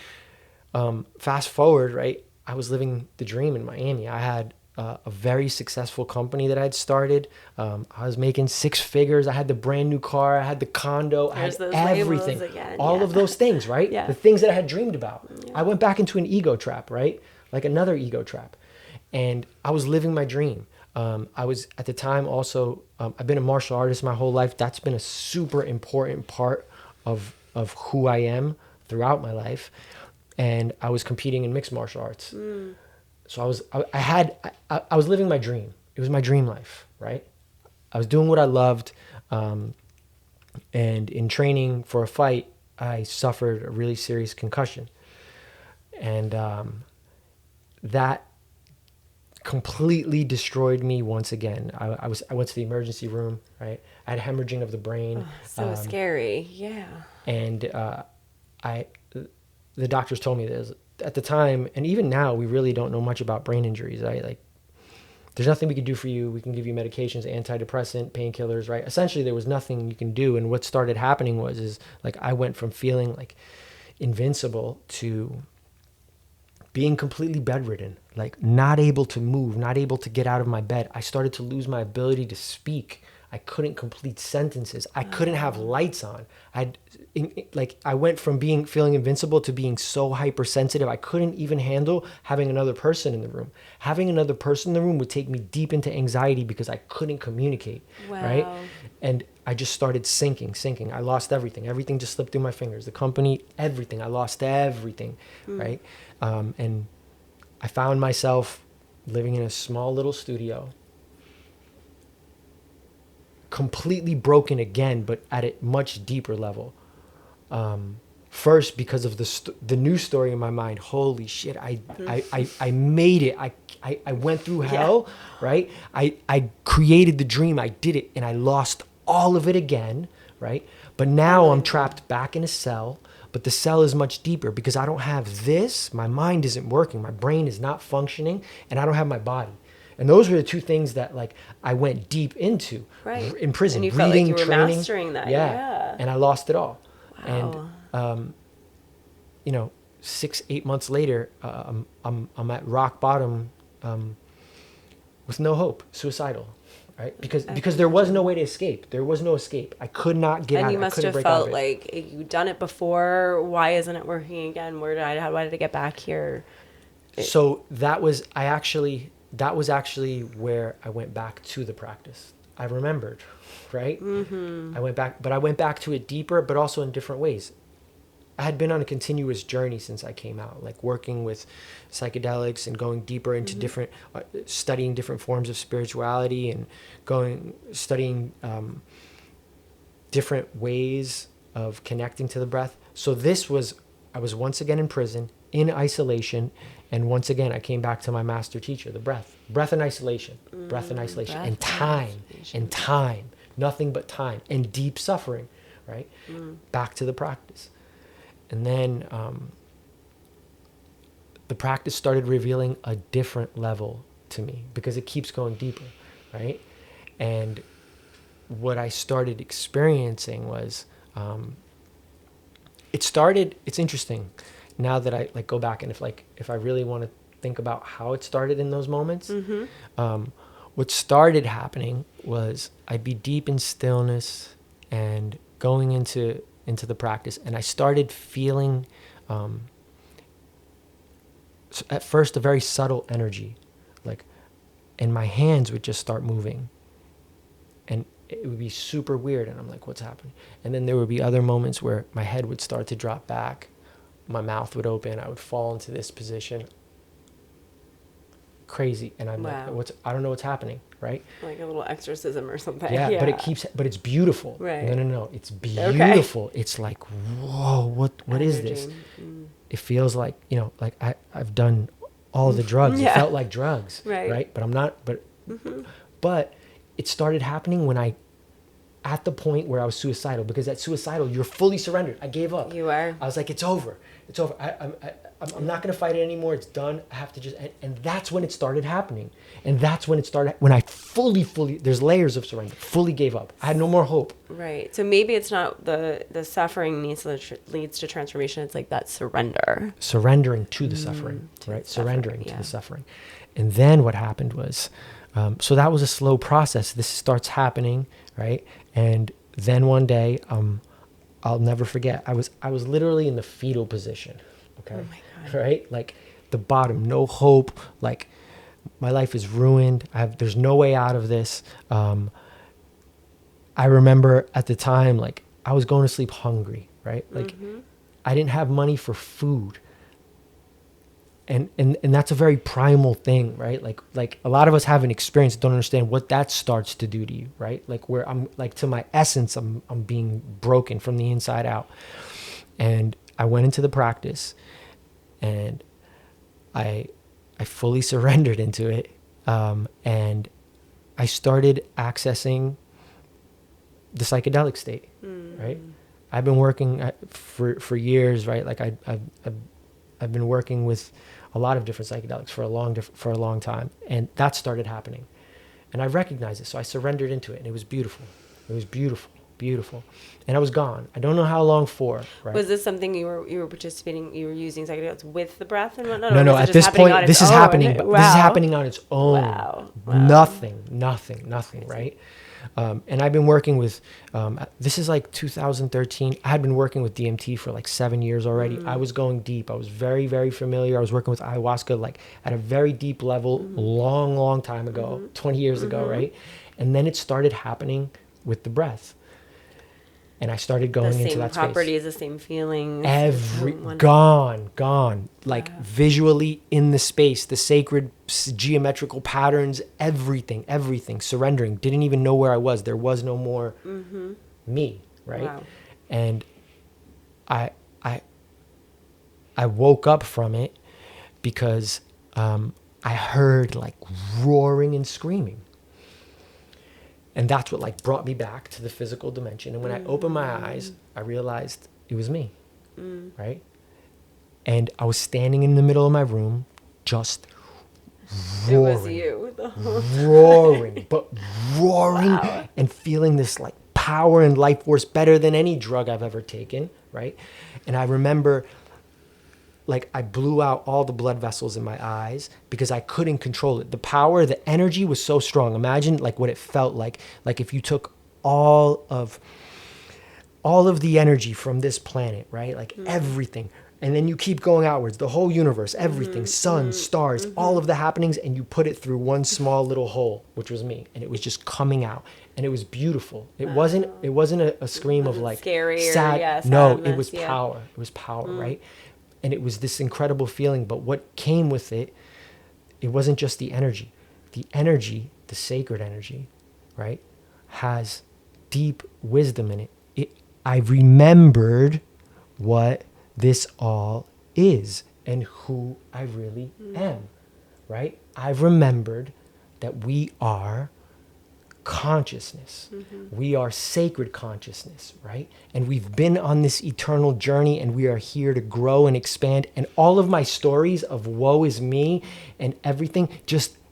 fast forward, right? I was living the dream in Miami. I had a very successful company that I had started. I was making 6 figures. I had the brand new car. I had the condo. There's I those had labels everything. again, All yeah. of those things, right? Yeah. The things that I had dreamed about. I went back into an ego trap, right? Like another ego trap. And I was living my dream. I was, at the time, also, I've been a martial artist my whole life. That's been a super important part of who I am throughout my life. And I was competing in mixed martial arts. So I was living my dream. It was my dream life, right? I was doing what I loved. And in training for a fight, I suffered a really serious concussion. And that completely destroyed me once again. I went to the emergency room, right? I had hemorrhaging of the brain. So scary. Yeah. And the doctors told me this at the time, and even now, we really don't know much about brain injuries, right? Like, there's nothing we can do for you. We can give you medications, antidepressant, painkillers, right? Essentially, there was nothing you can do. And what started happening is like, I went from feeling like invincible to being completely bedridden, like not able to move, not able to get out of my bed. I started to lose my ability to speak. I couldn't complete sentences. I couldn't have lights on. I went from feeling invincible to being so hypersensitive. I couldn't even handle having another person in the room. Having another person in the room would take me deep into anxiety because I couldn't communicate, right? And I just started sinking. I lost everything. Everything just slipped through my fingers. The company, everything. I lost everything, right? And I found myself living in a small little studio, completely broken again, but at a much deeper level. First, because of the new story in my mind. Holy shit! I made it. I went through hell, right? I created the dream. I did it, and I lost all of it again, right? But now I'm trapped back in a cell. But the cell is much deeper because I don't have this. My mind isn't working. My brain is not functioning, and I don't have my body. And those were the two things that like I went deep into in prison. And you reading, felt like you were training, mastering that. Yeah. And I lost it all. Wow. And 6-8 months later, I'm at rock bottom, with no hope, suicidal, right? Because there was no way to escape. There was no escape. I could not get out. And you must have felt like you've done it before. Why isn't it working again? Why did I get back here? So that was actually where I went back to the practice. I remembered, right? I went back to it deeper, but also in different ways. I had been on a continuous journey since I came out, like working with psychedelics and going deeper into different, studying different forms of spirituality and studying different ways of connecting to the breath. So I was once again in prison, in isolation, and once again I came back to my master teacher, the breath and isolation, and time, nothing but time and deep suffering, right? Back to the practice. And then the practice started revealing a different level to me because it keeps going deeper, right? And what I started experiencing was, it's interesting now that I like go back and if I really want to think about how it started in those moments, what started happening was I'd be deep in stillness and going into the practice, and I started feeling at first a very subtle energy, and my hands would just start moving, and it would be super weird. And I'm like, what's happening? And then there would be other moments where my head would start to drop back. My mouth would open. I would fall into this position. Crazy. And I'm Wow. like, I don't know what's happening, right? Like a little exorcism or something. Yeah, but it's beautiful. Right. No. It's beautiful. Okay. It's like, whoa, what is this? It feels like, like I've done all the drugs. It felt like drugs, right? But I'm not, but it started happening when at the point where I was suicidal, because at suicidal, you're fully surrendered. I gave up. You are. I was like, it's over. I'm not going to fight it anymore. It's done. I have to just, and that's when it started happening. And that's when when I fully, there's layers of surrender, fully gave up. I had no more hope. Right. So maybe it's not the suffering leads to transformation. It's like that surrender. Surrendering to the suffering, right? Surrendering to the suffering. And then what happened was, so that was a slow process. This starts happening, right? And then one day, I'll never forget, I was literally in the fetal position. Okay. Oh my God. Right? Like the bottom, no hope. Like my life is ruined. There's no way out of this. I remember at the time, like I was going to sleep hungry, right? Like I didn't have money for food. And that's a very primal thing, right? Like a lot of us haven't experienced, don't understand what that starts to do to you, right? Like where I'm like, to my essence, I'm being broken from the inside out. And I went into the practice and I fully surrendered into it. And I started accessing the psychedelic state, right? I've been working for years, right? Like I've been working with a lot of different psychedelics for a long time, and that started happening, and I recognized it. So I surrendered into it, and it was beautiful. It was beautiful, and I was gone. I don't know how long for. Right? Was this something you were participating? You were using psychedelics with the breath and whatnot? No. At this point, this is happening. But this is happening on its own. Wow. Nothing. Right. And I've been working with, this is like 2013. I had been working with DMT for like 7 years already. I was going deep. I was very, very familiar. I was working with ayahuasca like at a very deep level, long time ago, 20 years ago, right? And then it started happening with the breath. And I started going into that space. The same properties, the same feelings. Gone. Like visually in the space, the sacred geometrical patterns, everything, surrendering. Didn't even know where I was. There was no more me, right? Wow. And I woke up from it because I heard like roaring and screaming. And that's what like brought me back to the physical dimension. And when I opened my eyes, I realized it was me, right? And I was standing in the middle of my room, just roaring. It was you. Roaring Wow. and feeling this like power and life force better than any drug I've ever taken, right? And I remember like I blew out all the blood vessels in my eyes because I couldn't control it. The power, the energy was so strong. Imagine like what it felt like if you took all of the energy from this planet, right? Like everything. And then you keep going outwards, the whole universe, everything, sun, stars, all of the happenings, and you put it through one small little hole, which was me. And it was just coming out. And it was beautiful. It wasn't a scream of like scary sad. Or No, sadness, it was power. It was power, right? And it was this incredible feeling. But what came with it, it wasn't just the energy. The energy, the sacred energy, right, has deep wisdom in it. I remembered what this all is and who I really am, right? I've remembered that we are consciousness. We are sacred consciousness, right? And we've been on this eternal journey and we are here to grow and expand. And all of my stories of woe is me and everything,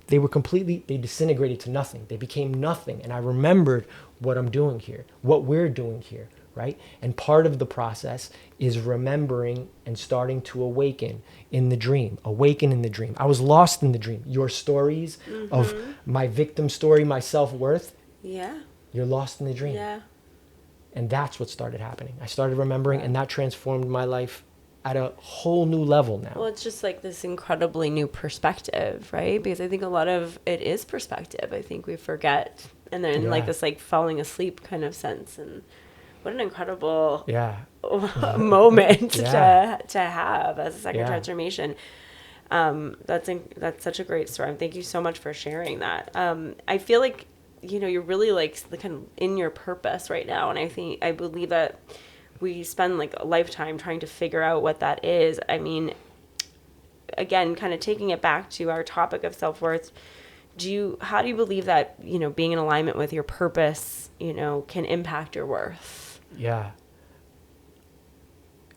they disintegrated to nothing. They became nothing. And I remembered what I'm doing here, what we're doing here, right? And part of the process is remembering and starting to awaken in the dream. I was lost in the dream. Your stories of my victim story, my self-worth. Yeah. You're lost in the dream. Yeah. And that's what started happening. I started remembering and that transformed my life at a whole new level now. Well, it's just like this incredibly new perspective, right? Because I think a lot of it is perspective. I think we forget And then Yeah. like this like falling asleep kind of sense. And what an incredible Yeah. moment Yeah. to have as a second Yeah. transformation. That's such a great story. Thank you so much for sharing that. I feel like, you're really like kind of in your purpose right now. And I believe that we spend like a lifetime trying to figure out what that is. I mean, again, kind of taking it back to our topic of self-worth, how do you believe that, being in alignment with your purpose, can impact your worth? Yeah.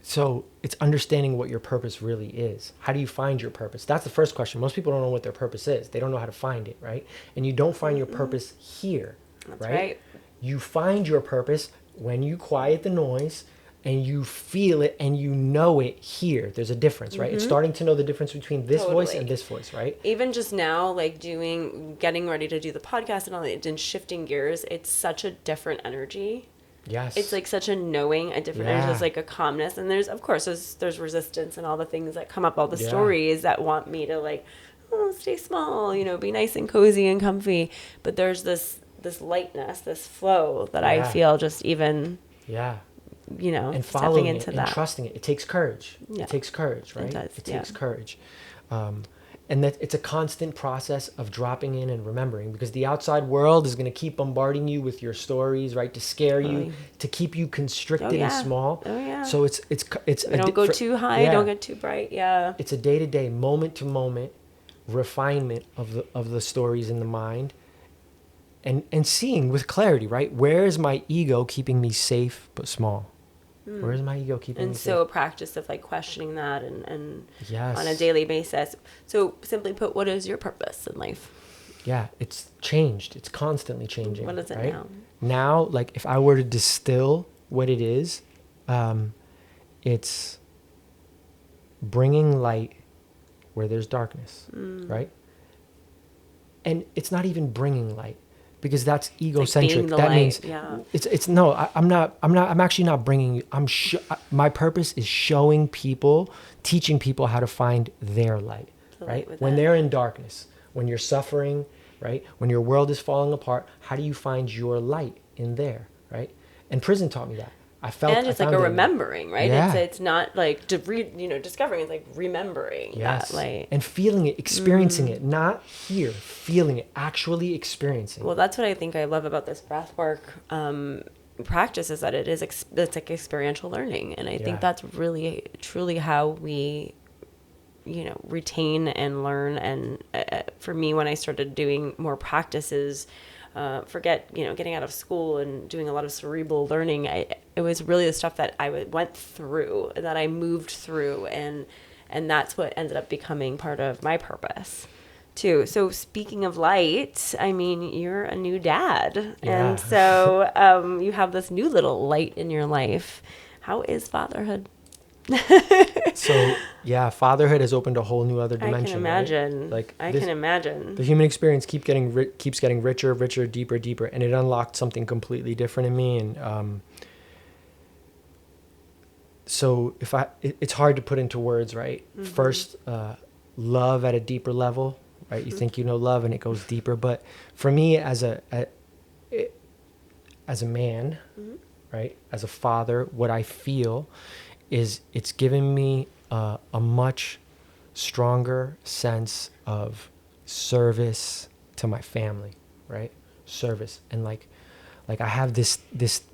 So it's understanding what your purpose really is. How do you find your purpose? That's the first question. Most people don't know what their purpose is. They don't know how to find it, right? And you don't find your purpose here, That's right? right. You find your purpose when you quiet the noise and you feel it and you know it here. There's a difference, right? It's starting to know the difference between this voice Totally. and this voice, right? Even just now, like getting ready to do the podcast and all that, and shifting gears, it's such a different energy. Yes. It's like such a knowing, a different energy. There's like a calmness, and there's, of course, there's resistance and all the things that come up, all the stories that want me to like, stay small, be nice and cozy and comfy. But there's this lightness, this flow that I feel just even, and stepping following into it that. and trusting it. It takes courage. Yeah. It takes courage, right? It does, It takes courage. And that it's a constant process of dropping in and remembering, because the outside world is going to keep bombarding you with your stories, right? To scare you, to keep you constricted and small. Oh yeah. So it's Don't go too high. Don't get too bright. Yeah. It's a day-to-day, moment-to-moment refinement of the stories in the mind, and seeing with clarity, right? Where is my ego keeping me safe but small? Where is my ego keeping me And safe? so a practice of like questioning that and Yes. on a daily basis. So simply put, what is your purpose in life? Yeah, it's changed. It's constantly changing. What is it right? now? Now, like if I were to distill what it is, it's bringing light where there's darkness, right? And it's not even bringing light, because that's egocentric. being the that light, means yeah. it's no. I'm actually not bringing. My purpose is showing people, teaching people how to find their light, The right? light When within. they're in darkness, when you're suffering, right? When your world is falling apart, how do you find your light in there, right? And prison taught me that. And it's like a remembering, right? Yeah. It's not like discovering. It's like remembering Yes. that light. And feeling it, experiencing it, not here, feeling it, actually experiencing. Well, that's what I think I love about this breathwork practice, is that it's like experiential learning, and I think that's really truly how we, retain and learn. And for me, when I started doing more practices, forget getting out of school and doing a lot of cerebral learning, it was really the stuff that I went through, that I moved through, and that's what ended up becoming part of my purpose too. So speaking of light, I mean, you're a new dad, and so you have this new little light in your life. How is fatherhood? So fatherhood has opened a whole new other dimension. I can imagine. Right? I can imagine. The human experience keeps getting richer, deeper, and it unlocked something completely different in me. And so it's hard to put into words, right? Mm-hmm. First, love at a deeper level, right? You think you know love, and it goes deeper. But for me, as a man, right, as a father, what I feel is it's given me a much stronger sense of service to my family, right? Service. And like I have this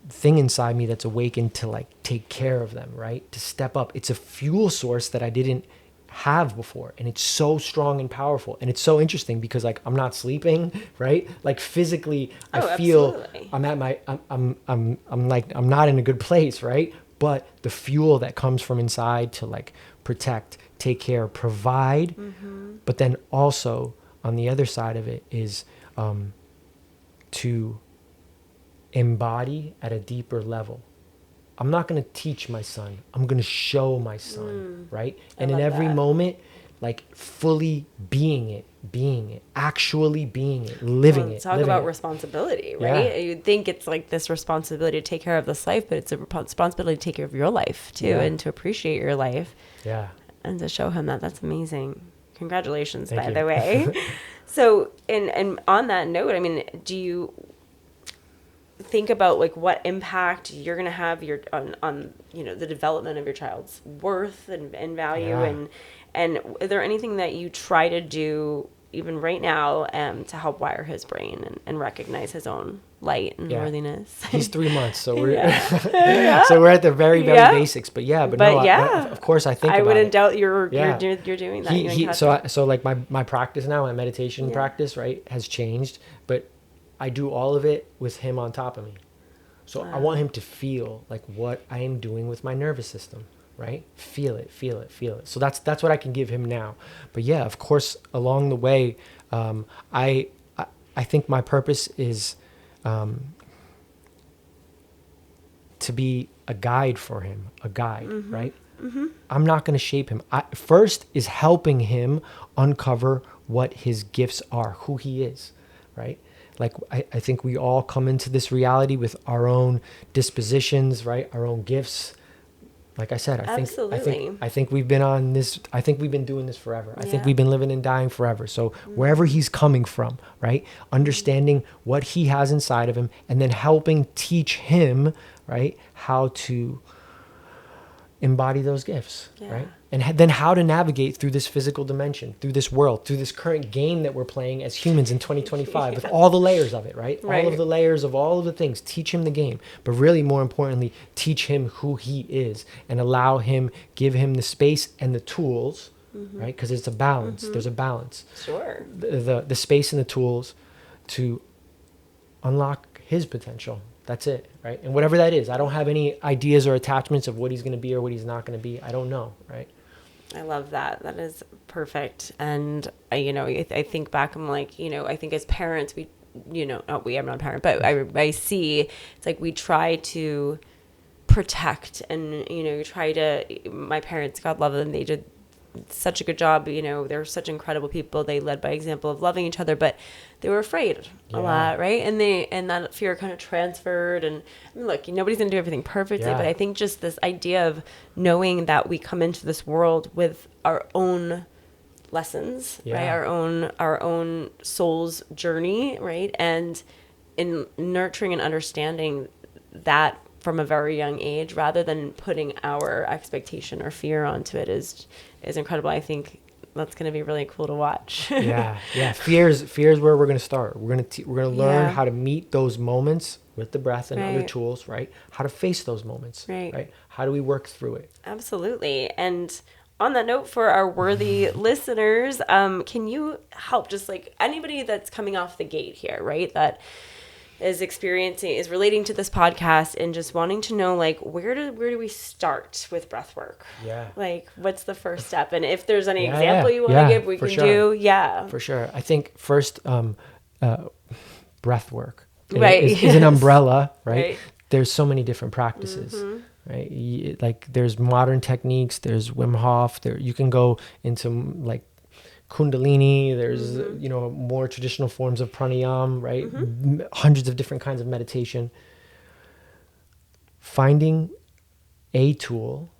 thing inside me that's awakened to like take care of them, right? To step up. It's a fuel source that I didn't have before, and it's so strong and powerful. And it's so interesting because like I'm not sleeping, right? Like physically I feel absolutely. I'm at my I'm like I'm not in a good place, right? But the fuel that comes from inside to like protect, take care, provide, but then also on the other side of it is to embody at a deeper level. I'm not going to teach my son. I'm going to show my son, right? And in every moment, like fully being it, actually being it, living it. Talk about responsibility, right? Yeah. You'd think it's like this responsibility to take care of this life, but it's a responsibility to take care of your life too, and to appreciate your life. Yeah. And to show him that. That's amazing. Congratulations, Thank by you. the way. So, and on that note, I mean, do you think about like what impact you're going to have on the development of your child's worth and value, Yeah. and is there anything that you try to do even right now to help wire his brain and recognize his own light and worthiness? He's 3 months, so we're Yeah. so we're at the very basics. But of course I think I about wouldn't it. doubt you're doing that. So like my practice now, my meditation practice, right, has changed, but I do all of it with him on top of me. So I want him to feel like what I am doing with my nervous system, right? Feel it. So that's what I can give him now. But yeah, of course, along the way, I think my purpose is to be a guide for him, right? Mm-hmm. I'm not going to shape him. First is helping him uncover what his gifts are, who he is, right? Like I think we all come into this reality with our own dispositions, right? Our own gifts. Like I said, I think we've been on this. I think we've been doing this forever. I think we've been living and dying forever. So wherever he's coming from, right? Understanding what he has inside of him, and then helping teach him, right, how to embody those gifts, right? And then how to navigate through this physical dimension, through this world, through this current game that we're playing as humans in 2025 with all the layers of it, right? All of the layers of all of the things. Teach him the game, but really more importantly, teach him who he is and allow him, give him the space and the tools, right? Because it's a balance. There's a balance. Sure. The space and the tools to unlock his potential. That's it, right? And whatever that is, I don't have any ideas or attachments of what he's going to be or what he's not going to be. I don't know, right? I love that. That is perfect. And I think back, I'm like, I think as parents, I'm not a parent, but I see it's like we try to protect and, my parents, God love them, they did such a good job. They're such incredible people. They led by example of loving each other, but they were afraid a lot, right? And that fear kind of transferred. And I mean, look, nobody's gonna do everything perfectly, but I think just this idea of knowing that we come into this world with our own lessons, right? Our own soul's journey, right? And in nurturing and understanding that from a very young age, rather than putting our expectation or fear onto it, is incredible. I think that's going to be really cool to watch. Yeah. Fear is where we're going to start. We're going to learn how to meet those moments with the breath and other tools, right? How to face those moments, right? How do we work through it? Absolutely. And on that note, for our worthy listeners, can you help just like anybody that's coming off the gate here, right? That is relating to this podcast and just wanting to know, like, where do we start with breath work? Yeah. Like, what's the first step? And if there's any example you want to give, we can do. Yeah. For sure. I think first, breath work is an umbrella, right? There's so many different practices, right? Like there's modern techniques, there's Wim Hof, you can go into like Kundalini, there's more traditional forms of pranayama, right? Hundreds of different kinds of meditation. Finding a tool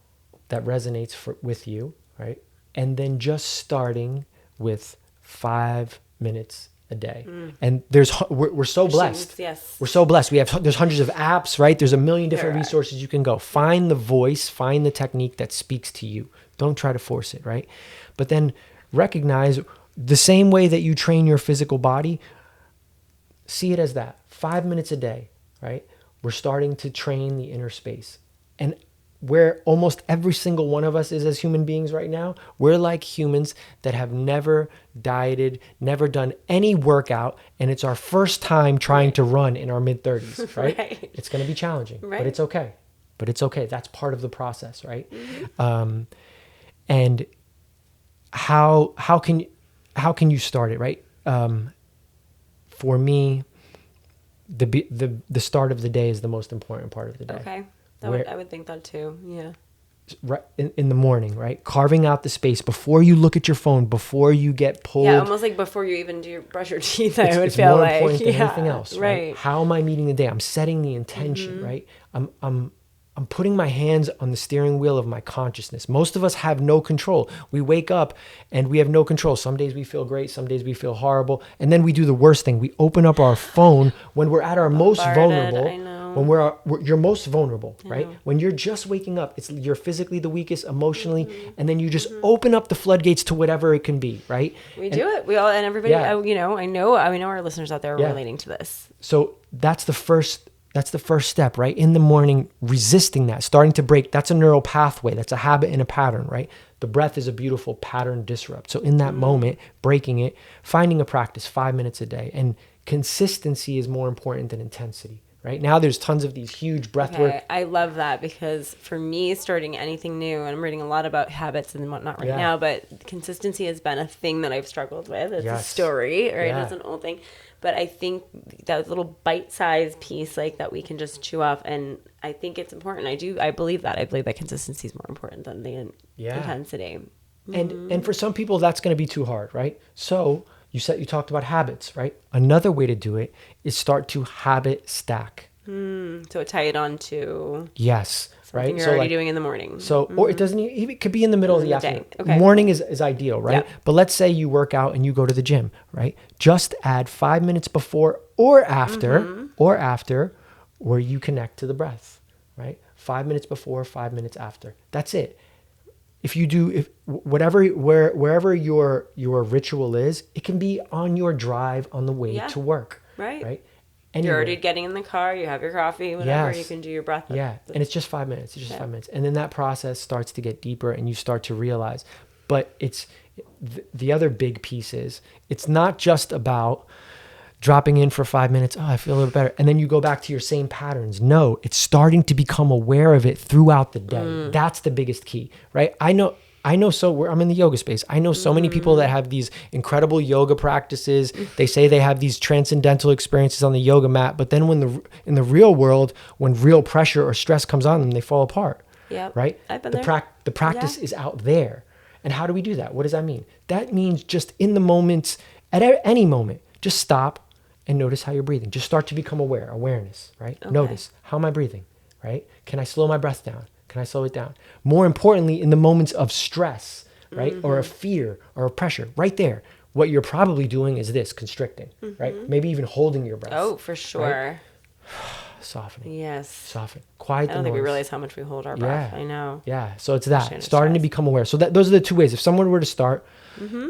that resonates with you, right? And then just starting with 5 minutes a day. And we're so blessed. Yes. We're so blessed. There's hundreds of apps, right? There's a million different resources you can go. Find the voice, find the technique that speaks to you. Don't try to force it, right? But then recognize the same way that you train your physical body, see it as that 5 minutes a day, right? We're starting to train the inner space. And where almost every single one of us is as human beings right now, we're like humans that have never dieted, never done any workout, and it's our first time trying to run in our mid-30s, right? It's going to be challenging, but it's okay. That's part of the process, right? And how can you start it, right? For me, the start of the day is the most important part of the day. Okay, I would think that too. Yeah. Right in the morning, right? Carving out the space before you look at your phone, before you get pulled. Yeah, almost like before you even brush your teeth. It's more important than anything else, right? How am I meeting the day? I'm setting the intention, right? I'm I'm putting my hands on the steering wheel of my consciousness. Most of us have no control. We wake up and we have no control. Some days we feel great, some days we feel horrible. And then we do the worst thing. We open up our phone when we're at our most vulnerable. I know. When you're most vulnerable, right? When you're just waking up, you're physically the weakest, emotionally, and then you just open up the floodgates to whatever it can be, right? We do it. We all, and everybody, I know our listeners out there are relating to this. So that's the first step, right? In the morning, resisting that, starting to break. That's a neural pathway. That's a habit and a pattern, right? The breath is a beautiful pattern disrupt. So in that moment, breaking it, finding a practice, 5 minutes a day. And consistency is more important than intensity, right? Now there's tons of these huge breath work. I love that, because for me, starting anything new, and I'm reading a lot about habits and whatnot right now, but consistency has been a thing that I've struggled with. It's a story, right? It's an old thing. But I think that little bite-sized piece like that we can just chew up, and I think it's important. I believe that. I believe that consistency is more important than the intensity. And for some people, that's going to be too hard, right? So you talked about habits, right? Another way to do it is start to habit stack. So tie it on to right? You're already doing in the morning. So, or it doesn't even, it could be in the middle of the afternoon. Okay. Morning is ideal, right? Yeah. But let's say you work out and you go to the gym, right? Just add 5 minutes before or after, where you connect to the breath, right? 5 minutes before, 5 minutes after. That's it. If you do, wherever your ritual is, it can be on your drive on the way to work, right? Anywhere. You're already getting in the car, you have your coffee, whatever, you can do your breath. And it's just 5 minutes. It's just 5 minutes. And then that process starts to get deeper and you start to realize. But it's the other big piece is it's not just about dropping in for 5 minutes. Oh, I feel a little better. And then you go back to your same patterns. No, it's starting to become aware of it throughout the day. That's the biggest key, right? I'm in the yoga space. I know so many people that have these incredible yoga practices. They say they have these transcendental experiences on the yoga mat, but then in the real world, when real pressure or stress comes on them, they fall apart. Yeah, right. I've been there. The practice is out there. And how do we do that? What does that mean? That means just in the moments, at any moment, just stop and notice how you're breathing. Just start to become awareness, right? Okay. Notice, how am I breathing, right? Can I slow my breath down? Can I slow it down? More importantly, in the moments of stress, right? Or of fear or of pressure, right there, what you're probably doing is this, constricting, right? Maybe even holding your breath. Oh, for sure. Right? Softening. Yes. Soften. Quiet the noise. I don't think we realize how much we hold our breath. I know. Yeah. So it's that, starting to become aware. So those are the two ways. If someone were to start,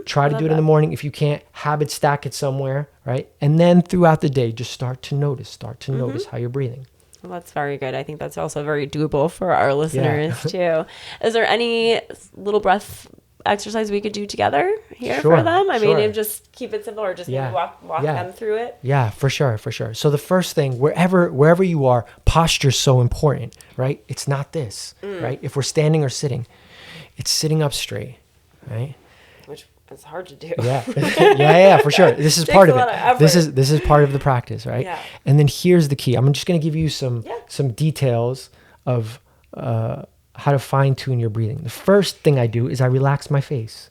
try to do it in the morning. If you can't, habit stack it somewhere, right? And then throughout the day, just start to notice how you're breathing. Well, that's very good. I think that's also very doable for our listeners too. Is there any little breath exercise we could do together here for them? I mean, and just keep it simple, or just maybe walk them through it. Yeah, for sure. So the first thing, wherever you are, posture is so important, right? It's not this, right? If we're standing or sitting, it's sitting up straight, right? Which is hard to do. Yeah, for sure. This is part of it. This is part of the practice, right? Yeah. And then here's the key. I'm just going to give you some details of how to fine tune your breathing. The first thing I do is I relax my face.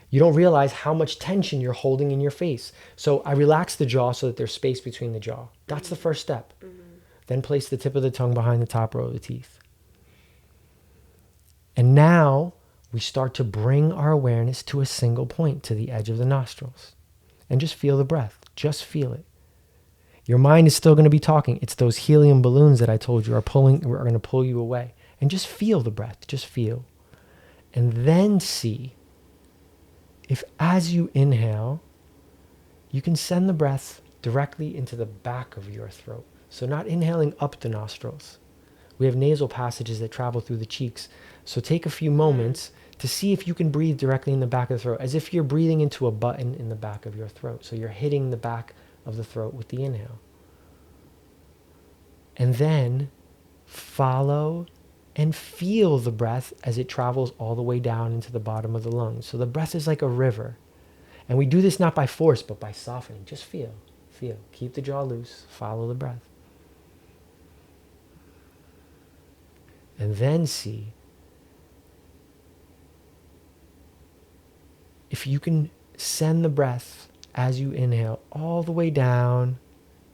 You don't realize how much tension you're holding in your face. So I relax the jaw so that there's space between the jaw. That's the first step. Then place the tip of the tongue behind the top row of the teeth. And now we start to bring our awareness to a single point, to the edge of the nostrils. And just feel the breath. Just feel it. Your mind is still going to be talking. It's those helium balloons that I told you are going to pull you away. And just feel the breath. Just feel. And then see if as you inhale, you can send the breath directly into the back of your throat. So not inhaling up the nostrils. We have nasal passages that travel through the cheeks. So take a few moments to see if you can breathe directly in the back of the throat, as if you're breathing into a button in the back of your throat. So you're hitting the back of the throat with the inhale. And then follow and feel the breath as it travels all the way down into the bottom of the lungs. So the breath is like a river. And we do this not by force, but by softening. Just feel. Keep the jaw loose. Follow the breath. And then see if you can send the breath as you inhale all the way down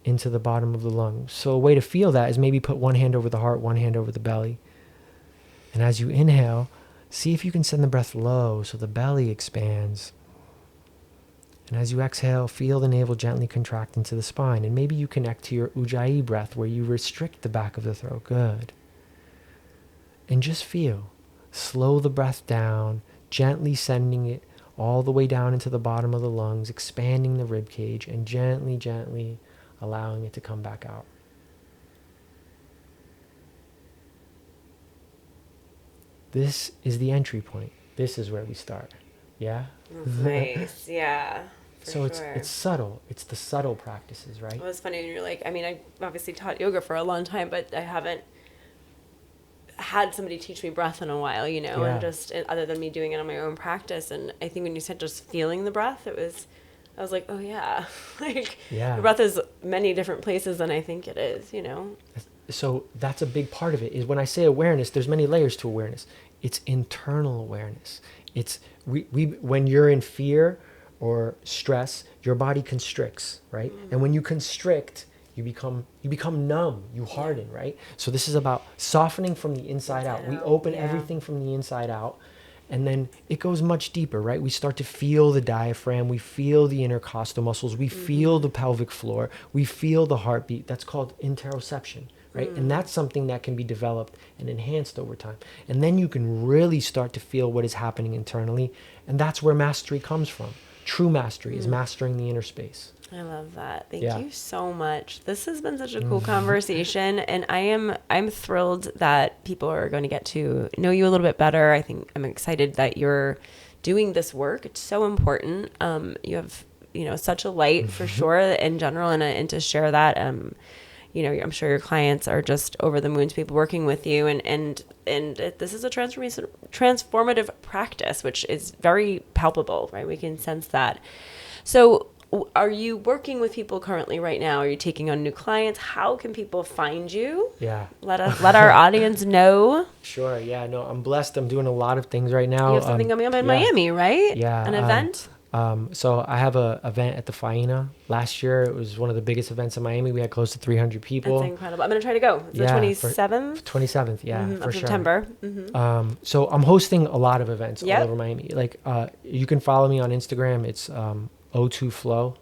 into the bottom of the lungs. So a way to feel that is maybe put one hand over the heart, one hand over the belly. And as you inhale, see if you can send the breath low so the belly expands. And as you exhale, feel the navel gently contract into the spine. And maybe you connect to your Ujjayi breath where you restrict the back of the throat. Good. And just feel. Slow the breath down, gently sending it all the way down into the bottom of the lungs, expanding the rib cage, and gently, gently allowing it to come back out. This is the entry point. This is where we start. Yeah? Nice. Yeah. So it's subtle. It's the subtle practices, right? Well, it's funny when you're like, I mean, I obviously taught yoga for a long time, but I haven't had somebody teach me breath in a while, you know, and just other than me doing it on my own practice. And I think when you said just feeling the breath, I was like, oh yeah, like the breath is many different places than I think it is, you know? So that's a big part of it is when I say awareness, there's many layers to awareness. It's internal awareness. It's when you're in fear or stress, your body constricts, right? And when you constrict, you become numb, you harden, right? So this is about softening from the inside out. We open everything from the inside out, and then it goes much deeper, right? We start to feel the diaphragm, we feel the intercostal muscles, we feel the pelvic floor, we feel the heartbeat. That's called interoception, right? And that's something that can be developed and enhanced over time. And then you can really start to feel what is happening internally, and that's where mastery comes from. True mastery is mastering the inner space. I love that. Thank you so much. This has been such a cool conversation, and I'm thrilled that people are going to get to know you a little bit better. I think I'm excited that you're doing this work. It's so important. You have, you know, such a light for sure in general, and to share that, you know, I'm sure your clients are just over the moon to be working with you, and this is a transformative practice, which is very palpable, right? We can sense that. So are you working with people currently right now? Are you taking on new clients? How can people find you? Yeah. Let our audience know. Sure. Yeah. No, I'm blessed. I'm doing a lot of things right now. You have something coming up in Miami, right? Yeah. An event? So I have an event at the Faena. Last year, it was one of the biggest events in Miami. We had close to 300 people. That's incredible. I'm going to try to go. It's the 27th? 27th, yeah, for sure. September. So I'm hosting a lot of events all over Miami. Like, you can follow me on Instagram. It's O2Flow.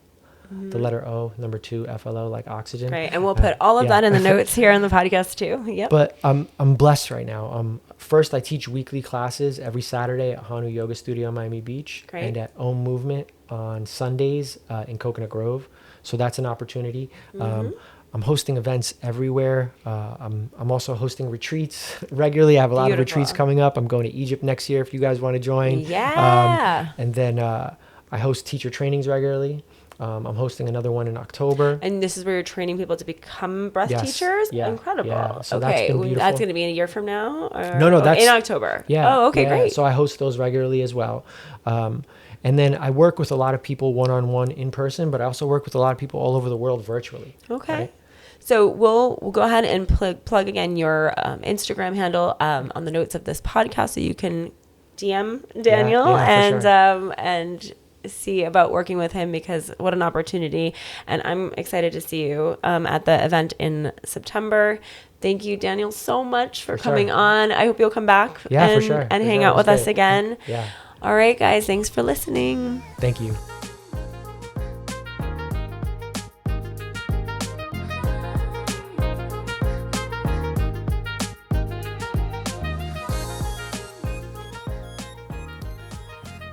The letter O, number 2, FLO, like oxygen. Great. And we'll put all of that in the notes here on the podcast too. Yep. But I'm blessed right now. First, I teach weekly classes every Saturday at Hanu Yoga Studio on Miami Beach. Great. And at Om Movement on Sundays in Coconut Grove. So that's an opportunity. I'm hosting events everywhere. I'm also hosting retreats regularly. I have a lot of retreats coming up. I'm going to Egypt next year if you guys want to join. Yeah. And then I host teacher trainings regularly. I'm hosting another one in October. And this is where you're training people to become breath teachers? Yeah. Incredible. Yeah. So okay. That's been beautiful. That's going to be in a year from now? Or, no, that's in October. Yeah. Oh, okay, great. So I host those regularly as well. And then I work with a lot of people one-on-one in person, but I also work with a lot of people all over the world virtually. Okay. Right? So we'll go ahead and plug again your Instagram handle on the notes of this podcast so you can DM Daniel and see about working with him, because what an opportunity. And I'm excited to see you at the event in September. Thank you, Daniel, so much for coming on. I hope you'll come back and hang out with us again. Yeah. All right, guys. Thanks for listening. Thank you.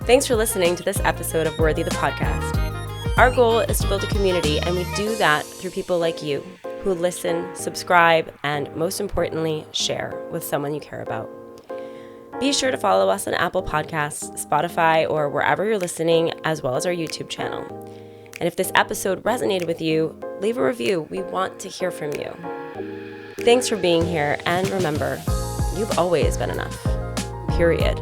Thanks for listening to this episode of Worthy the Podcast. Our goal is to build a community, and we do that through people like you who listen, subscribe, and most importantly, share with someone you care about. Be sure to follow us on Apple Podcasts, Spotify, or wherever you're listening, as well as our YouTube channel. And if this episode resonated with you, leave a review. We want to hear from you. Thanks for being here, and remember, you've always been enough. Period.